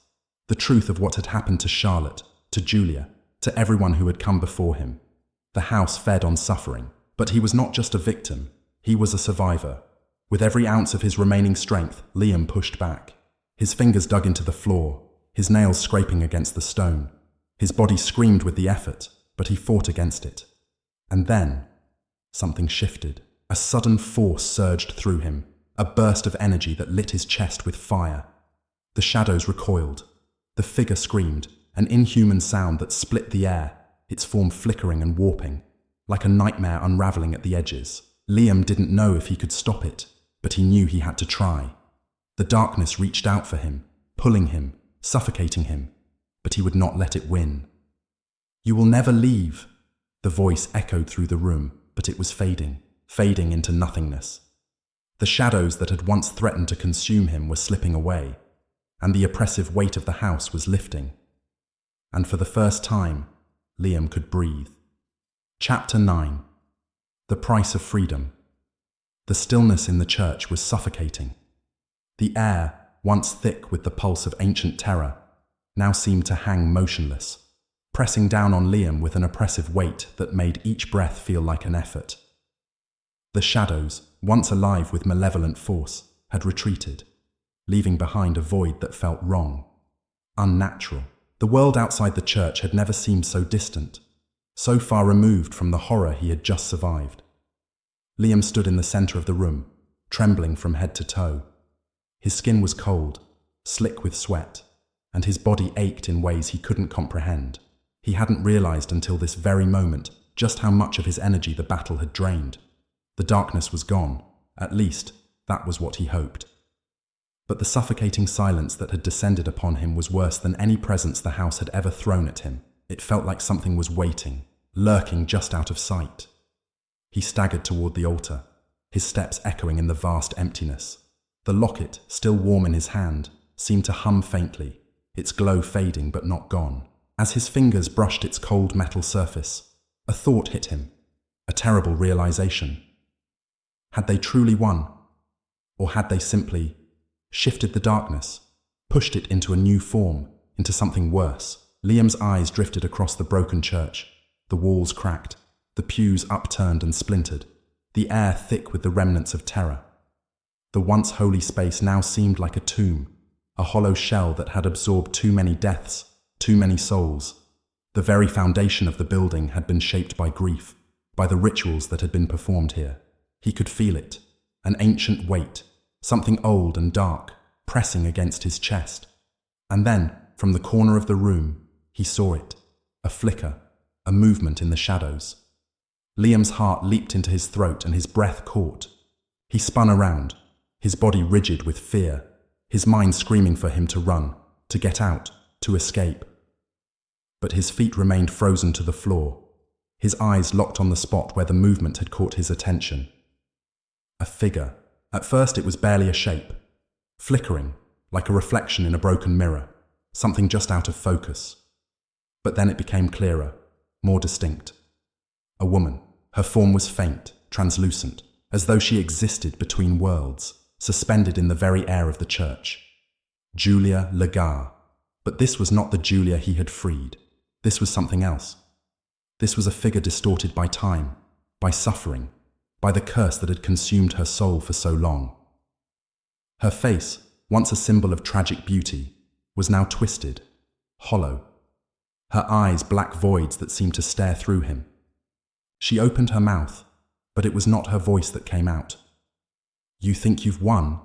The truth of what had happened to Charlotte, to Julia, to everyone who had come before him. The house fed on suffering. But he was not just a victim. He was a survivor. With every ounce of his remaining strength, Liam pushed back. His fingers dug into the floor, his nails scraping against the stone. His body screamed with the effort, but he fought against it. And then, something shifted. A sudden force surged through him, a burst of energy that lit his chest with fire. The shadows recoiled. The figure screamed, an inhuman sound that split the air, its form flickering and warping, like a nightmare unraveling at the edges. Liam didn't know if he could stop it, but he knew he had to try. The darkness reached out for him, pulling him, suffocating him, but he would not let it win. "You will never leave," the voice echoed through the room, but it was fading into nothingness. The shadows that had once threatened to consume him were slipping away, and the oppressive weight of the house was lifting. And for the first time, Liam could breathe. Chapter 9. The Price of Freedom. The stillness in the church was suffocating. The air, once thick with the pulse of ancient terror, now seemed to hang motionless, pressing down on Liam with an oppressive weight that made each breath feel like an effort. The shadows, once alive with malevolent force, had retreated, leaving behind a void that felt wrong, unnatural. The world outside the church had never seemed so distant, so far removed from the horror he had just survived. Liam stood in the center of the room, trembling from head to toe. His skin was cold, slick with sweat, and his body ached in ways he couldn't comprehend. He hadn't realized until this very moment just how much of his energy the battle had drained. The darkness was gone, at least that was what he hoped. But the suffocating silence that had descended upon him was worse than any presence the house had ever thrown at him. It felt like something was waiting, lurking just out of sight. He staggered toward the altar, his steps echoing in the vast emptiness. The locket, still warm in his hand, seemed to hum faintly, its glow fading but not gone. As his fingers brushed its cold metal surface, a thought hit him, a terrible realization. Had they truly won? Or had they simply shifted the darkness, pushed it into a new form, into something worse? Liam's eyes drifted across the broken church, the walls cracked, the pews upturned and splintered, the air thick with the remnants of terror. The once holy space now seemed like a tomb, a hollow shell that had absorbed too many deaths, too many souls. The very foundation of the building had been shaped by grief, by the rituals that had been performed here. He could feel it, an ancient weight, something old and dark, pressing against his chest. And then, from the corner of the room, he saw it, a flicker, a movement in the shadows. Liam's heart leaped into his throat and his breath caught. He spun around, his body rigid with fear, his mind screaming for him to run, to get out, to escape. But his feet remained frozen to the floor, his eyes locked on the spot where the movement had caught his attention. A figure. At first it was barely a shape, flickering, like a reflection in a broken mirror, something just out of focus. But then it became clearer, more distinct. A woman. Her form was faint, translucent, as though she existed between worlds, suspended in the very air of the church. Julia Lagar. But this was not the Julia he had freed. This was something else. This was a figure distorted by time, by suffering, by the curse that had consumed her soul for so long. Her face, once a symbol of tragic beauty, was now twisted, hollow. Her eyes black voids that seemed to stare through him. She opened her mouth, but it was not her voice that came out. "You think you've won?"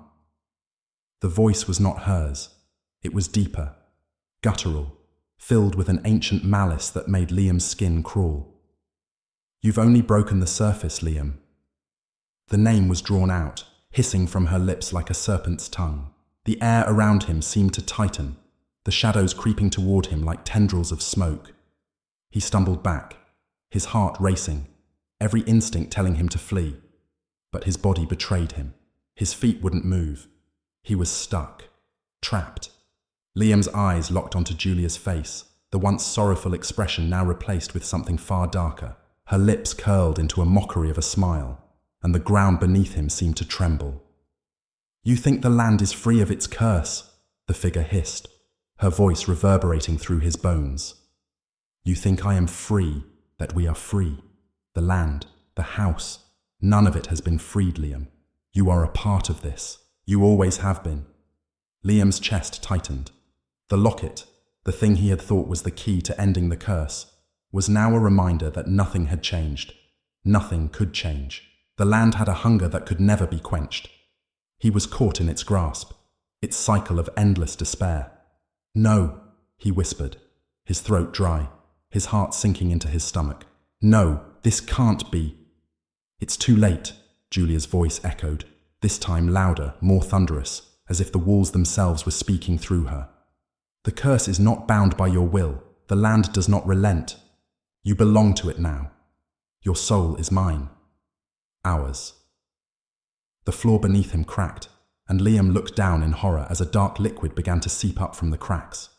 The voice was not hers. It was deeper, guttural, filled with an ancient malice that made Liam's skin crawl. You've only broken the surface, Liam. The name was drawn out, hissing from her lips like a serpent's tongue. The air around him seemed to tighten, the shadows creeping toward him like tendrils of smoke. He stumbled back, his heart racing, every instinct telling him to flee. But his body betrayed him. His feet wouldn't move. He was stuck, trapped. Liam's eyes locked onto Julia's face, the once sorrowful expression now replaced with something far darker. Her lips curled into a mockery of a smile, and the ground beneath him seemed to tremble. You think the land is free of its curse, the figure hissed, her voice reverberating through his bones. You think I am free, that we are free. The land, the house, none of it has been freed, Liam. You are a part of this. You always have been. Liam's chest tightened. The locket, the thing he had thought was the key to ending the curse, was now a reminder that nothing had changed. Nothing could change. The land had a hunger that could never be quenched. He was caught in its grasp, its cycle of endless despair. No, he whispered, his throat dry, his heart sinking into his stomach. No, this can't be. It's too late, Julia's voice echoed, this time louder, more thunderous, as if the walls themselves were speaking through her. The curse is not bound by your will. The land does not relent. You belong to it now. Your soul is mine. Ours. The floor beneath him cracked, and Liam looked down in horror as a dark liquid began to seep up from the cracks.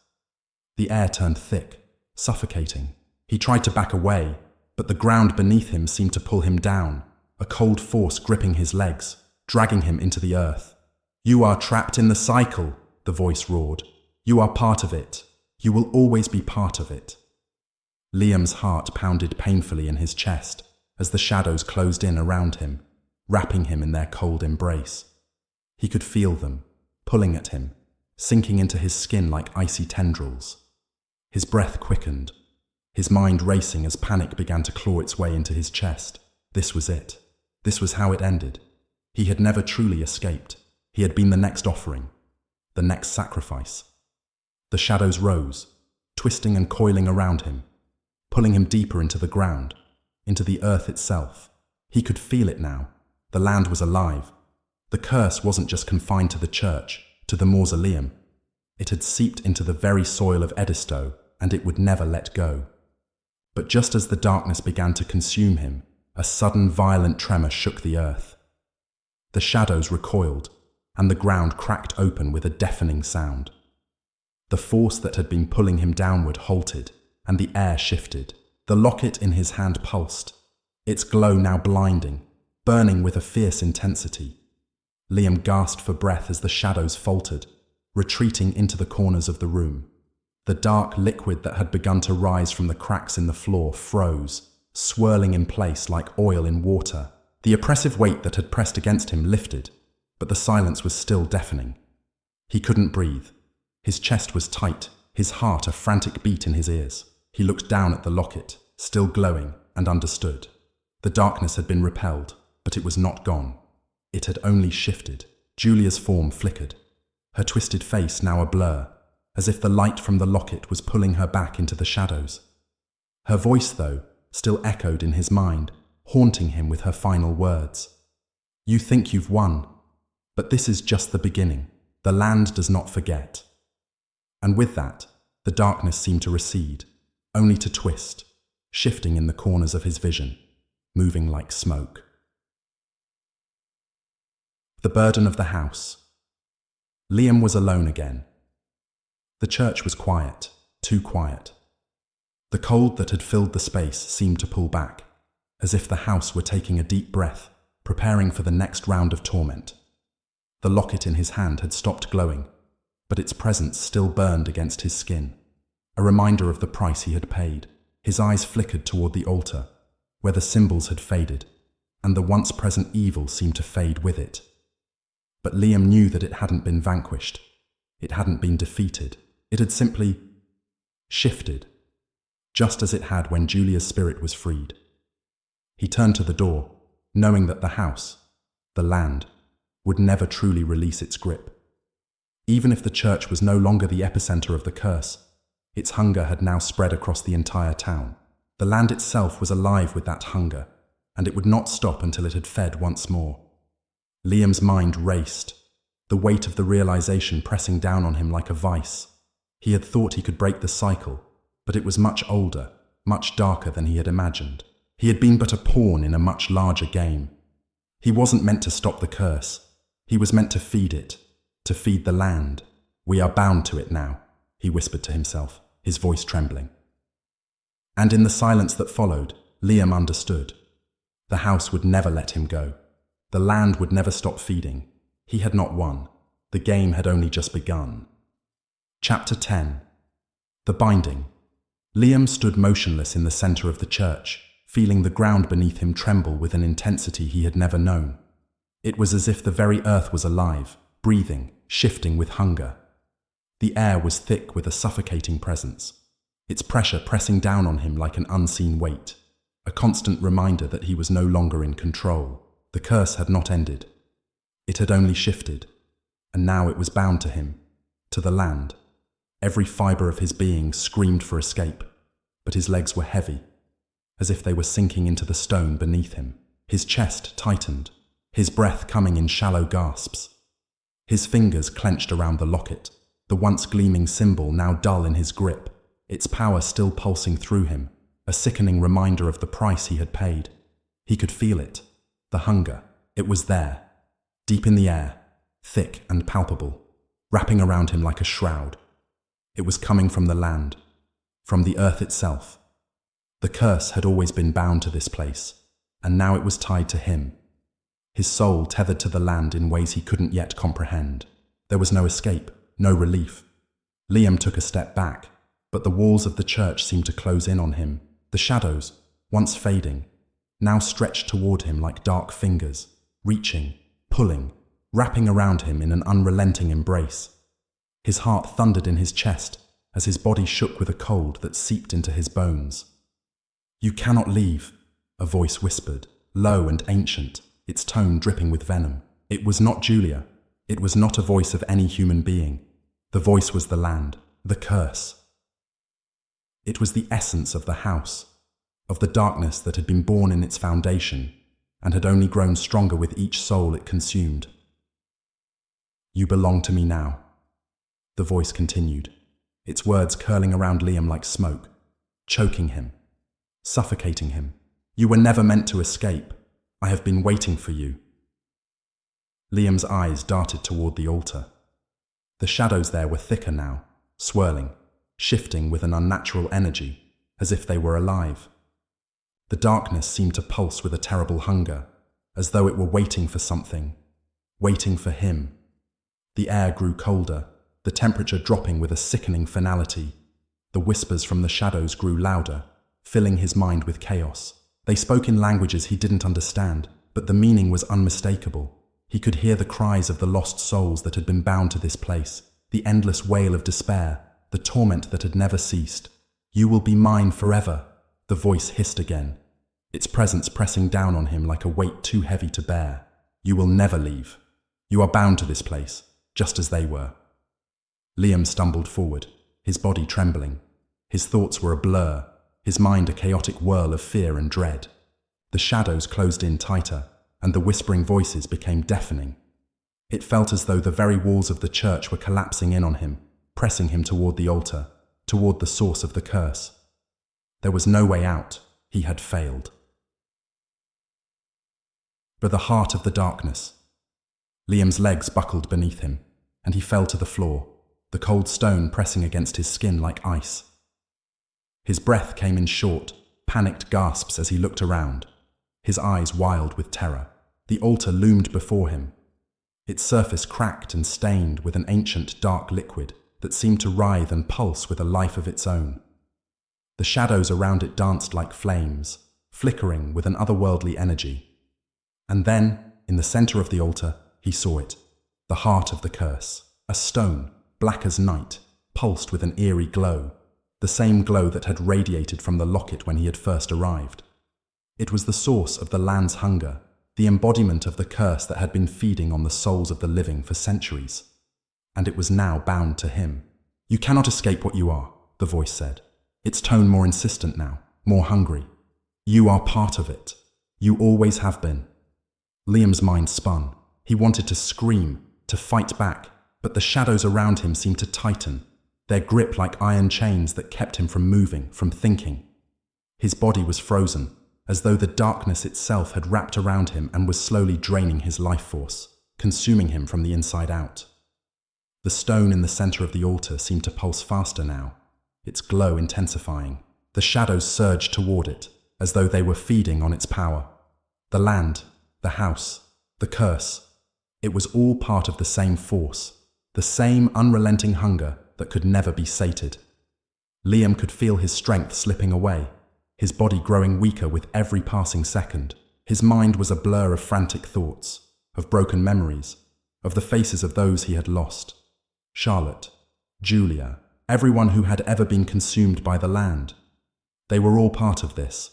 The air turned thick, suffocating. He tried to back away, but the ground beneath him seemed to pull him down, a cold force gripping his legs, dragging him into the earth. You are trapped in the cycle, the voice roared. You are part of it. You will always be part of it. Liam's heart pounded painfully in his chest as the shadows closed in around him, wrapping him in their cold embrace. He could feel them, pulling at him, sinking into his skin like icy tendrils. His breath quickened, his mind racing as panic began to claw its way into his chest. This was it. This was how it ended. He had never truly escaped. He had been the next offering, the next sacrifice. The shadows rose, twisting and coiling around him, pulling him deeper into the ground, into the earth itself. He could feel it now. The land was alive. The curse wasn't just confined to the church, to the mausoleum. It had seeped into the very soil of Edisto, and it would never let go. But just as the darkness began to consume him, a sudden violent tremor shook the earth. The shadows recoiled, and the ground cracked open with a deafening sound. The force that had been pulling him downward halted, and the air shifted. The locket in his hand pulsed, its glow now blinding, burning with a fierce intensity. Liam gasped for breath as the shadows faltered, retreating into the corners of the room. The dark liquid that had begun to rise from the cracks in the floor froze, swirling in place like oil in water. The oppressive weight that had pressed against him lifted, but the silence was still deafening. He couldn't breathe. His chest was tight, his heart a frantic beat in his ears. He looked down at the locket, still glowing, and understood. The darkness had been repelled, but it was not gone. It had only shifted. Julia's form flickered, her twisted face now a blur, as if the light from the locket was pulling her back into the shadows. Her voice, though, still echoed in his mind, haunting him with her final words. You think you've won, but this is just the beginning. The land does not forget. And with that, the darkness seemed to recede, only to twist, shifting in the corners of his vision, moving like smoke. The burden of the house. Liam was alone again. The church was quiet, too quiet. The cold that had filled the space seemed to pull back, as if the house were taking a deep breath, preparing for the next round of torment. The locket in his hand had stopped glowing, but its presence still burned against his skin, a reminder of the price he had paid. His eyes flickered toward the altar, where the symbols had faded, and the once-present evil seemed to fade with it. But Liam knew that it hadn't been vanquished. It hadn't been defeated. It had simply shifted, just as it had when Julia's spirit was freed. He turned to the door, knowing that the house, the land, would never truly release its grip. Even if the church was no longer the epicenter of the curse, its hunger had now spread across the entire town. The land itself was alive with that hunger, and it would not stop until it had fed once more. Liam's mind raced, the weight of the realization pressing down on him like a vice. He had thought he could break the cycle, but it was much older, much darker than he had imagined. He had been but a pawn in a much larger game. He wasn't meant to stop the curse. He was meant to feed it, to feed the land. "We are bound to it now," he whispered to himself, his voice trembling. And in the silence that followed, Liam understood. The house would never let him go. The land would never stop feeding. He had not won. The game had only just begun. Chapter 10. The Binding. Liam stood motionless in the center of the church, feeling the ground beneath him tremble with an intensity he had never known. It was as if the very earth was alive, breathing, shifting with hunger. The air was thick with a suffocating presence, its pressure pressing down on him like an unseen weight, a constant reminder that he was no longer in control. The curse had not ended. It had only shifted, and now it was bound to him, to the land. Every fiber of his being screamed for escape, but his legs were heavy, as if they were sinking into the stone beneath him. His chest tightened, his breath coming in shallow gasps. His fingers clenched around the locket, the once gleaming symbol now dull in his grip, its power still pulsing through him, a sickening reminder of the price he had paid. He could feel it, the hunger. It was there, deep in the air, thick and palpable, wrapping around him like a shroud. It was coming from the land, from the earth itself. The curse had always been bound to this place, and now it was tied to him. His soul tethered to the land in ways he couldn't yet comprehend. There was no escape, no relief. Liam took a step back, but the walls of the church seemed to close in on him. The shadows, once fading, now stretched toward him like dark fingers, reaching, pulling, wrapping around him in an unrelenting embrace. His heart thundered in his chest as his body shook with a cold that seeped into his bones. "You cannot leave," a voice whispered, low and ancient, its tone dripping with venom. It was not Julia. It was not a voice of any human being. The voice was the land, the curse. It was the essence of the house, of the darkness that had been born in its foundation and had only grown stronger with each soul it consumed. "You belong to me now," the voice continued, its words curling around Liam like smoke, choking him, suffocating him. "You were never meant to escape. I have been waiting for you." Liam's eyes darted toward the altar. The shadows there were thicker now, swirling, shifting with an unnatural energy, as if they were alive. The darkness seemed to pulse with a terrible hunger, as though it were waiting for something, waiting for him. The air grew colder, the temperature dropping with a sickening finality. The whispers from the shadows grew louder, filling his mind with chaos. They spoke in languages he didn't understand, but the meaning was unmistakable. He could hear the cries of the lost souls that had been bound to this place, the endless wail of despair, the torment that had never ceased. "You will be mine forever," the voice hissed again, its presence pressing down on him like a weight too heavy to bear. "You will never leave. You are bound to this place, just as they were." Liam stumbled forward, his body trembling. His thoughts were a blur, his mind a chaotic whirl of fear and dread. The shadows closed in tighter, and the whispering voices became deafening. It felt as though the very walls of the church were collapsing in on him, pressing him toward the altar, toward the source of the curse. There was no way out. He had failed. But the heart of the darkness. Liam's legs buckled beneath him, and he fell to the floor, the cold stone pressing against his skin like ice. His breath came in short, panicked gasps as he looked around, his eyes wild with terror. The altar loomed before him, its surface cracked and stained with an ancient dark liquid that seemed to writhe and pulse with a life of its own. The shadows around it danced like flames, flickering with an otherworldly energy. And then, in the center of the altar, he saw it, the heart of the curse, a stone, black as night, pulsed with an eerie glow, the same glow that had radiated from the locket when he had first arrived. It was the source of the land's hunger, the embodiment of the curse that had been feeding on the souls of the living for centuries. And it was now bound to him. "You cannot escape what you are," the voice said, its tone more insistent now. more hungry. You are part of it. You always have been. Liam's mind spun. He wanted to scream, to fight back, but the shadows around him seemed to tighten, their grip like iron chains that kept him from moving, from thinking. His body was frozen, as though the darkness itself had wrapped around him and was slowly draining his life force, consuming him from the inside out. The stone in the center of the altar seemed to pulse faster now, its glow intensifying. The shadows surged toward it, as though they were feeding on its power. The land, the house, the curse, it was all part of the same force, the same unrelenting hunger that could never be sated. Liam could feel his strength slipping away, his body growing weaker with every passing second. His mind was a blur of frantic thoughts, of broken memories, of the faces of those he had lost. Charlotte, Julia, everyone who had ever been consumed by the land. They were all part of this,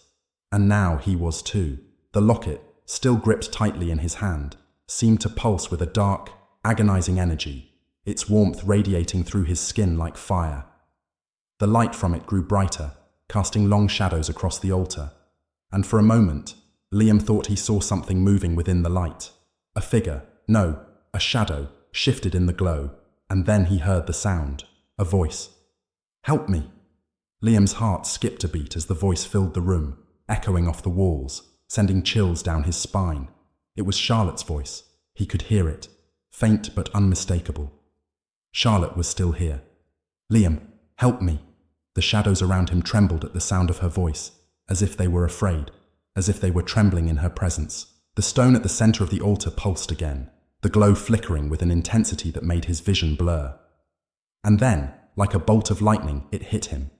and now he was too. The locket, still gripped tightly in his hand, seemed to pulse with a dark, agonizing energy, its warmth radiating through his skin like fire. The light from it grew brighter, casting long shadows across the altar, and for a moment, Liam thought he saw something moving within the light. A figure, no, a shadow, shifted in the glow, and then he heard the sound, a voice. "Help me!" Liam's heart skipped a beat as the voice filled the room, echoing off the walls, sending chills down his spine. It was Charlotte's voice. He could hear it, faint but unmistakable. Charlotte was still here. "Liam, help me!" The shadows around him trembled at the sound of her voice, as if they were afraid, as if they were trembling in her presence. The stone at the center of the altar pulsed again, the glow flickering with an intensity that made his vision blur. And then, like a bolt of lightning, it hit him.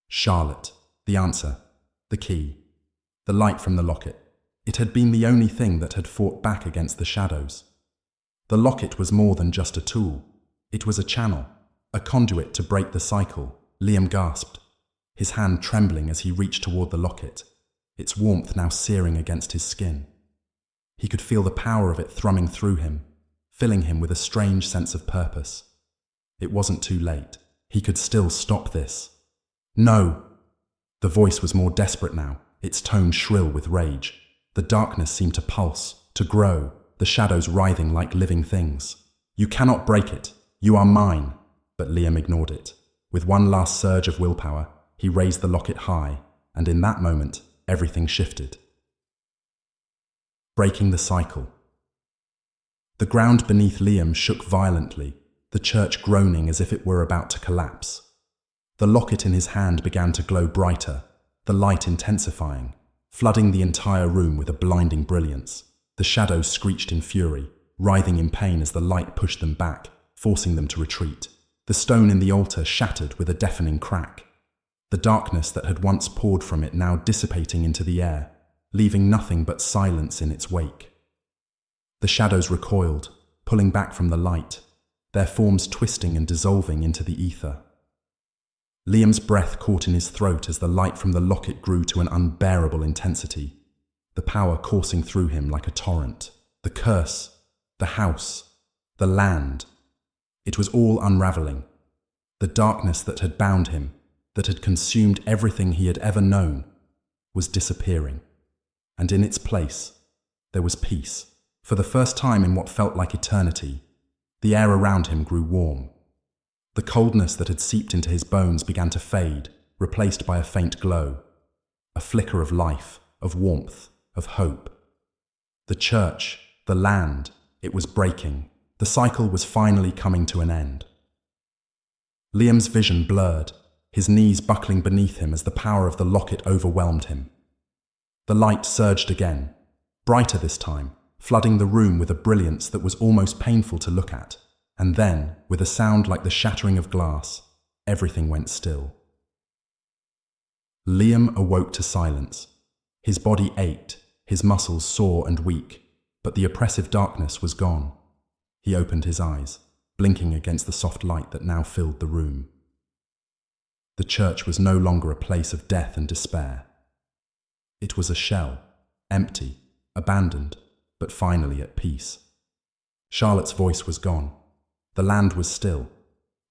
Charlotte, the answer, the key, the light from the locket. It had been the only thing that had fought back against the shadows. The locket was more than just a tool. It was a channel, a conduit to break the cycle. Liam gasped, his hand trembling as he reached toward the locket, its warmth now searing against his skin. He could feel the power of it thrumming through him, filling him with a strange sense of purpose. It wasn't too late. He could still stop this. "No!" The voice was more desperate now, its tone shrill with rage. The darkness seemed to pulse, to grow, the shadows writhing like living things. "You cannot break it. You are mine." But Liam ignored it. With one last surge of willpower, he raised the locket high, and in that moment, everything shifted. Breaking the cycle. The ground beneath Liam shook violently, the church groaning as if it were about to collapse. The locket in his hand began to glow brighter, the light intensifying, flooding the entire room with a blinding brilliance. The shadows screeched in fury, writhing in pain as the light pushed them back, forcing them to retreat. The stone in the altar shattered with a deafening crack, the darkness that had once poured from it now dissipating into the air, leaving nothing but silence in its wake. The shadows recoiled, pulling back from the light, their forms twisting and dissolving into the ether. Liam's breath caught in his throat as the light from the locket grew to an unbearable intensity, the power coursing through him like a torrent. The curse, the house, the land. It was all unraveling. The darkness that had bound him, that had consumed everything he had ever known, was disappearing. And in its place, there was peace. For the first time in what felt like eternity, the air around him grew warm. The coldness that had seeped into his bones began to fade, replaced by a faint glow, a flicker of life, of warmth, of hope. The church, the land, it was breaking. The cycle was finally coming to an end. Liam's vision blurred, his knees buckling beneath him as the power of the locket overwhelmed him. The light surged again, brighter this time, flooding the room with a brilliance that was almost painful to look at. And then, with a sound like the shattering of glass, everything went still. Liam awoke to silence. His body ached, his muscles sore and weak, but the oppressive darkness was gone. He opened his eyes, blinking against the soft light that now filled the room. The church was no longer a place of death and despair. It was a shell, empty, abandoned, but finally at peace. Charlotte's voice was gone. The land was still,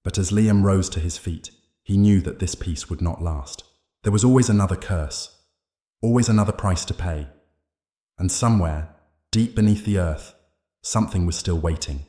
but as Liam rose to his feet, he knew that this peace would not last. There was always another curse, always another price to pay. And somewhere, deep beneath the earth, something was still waiting.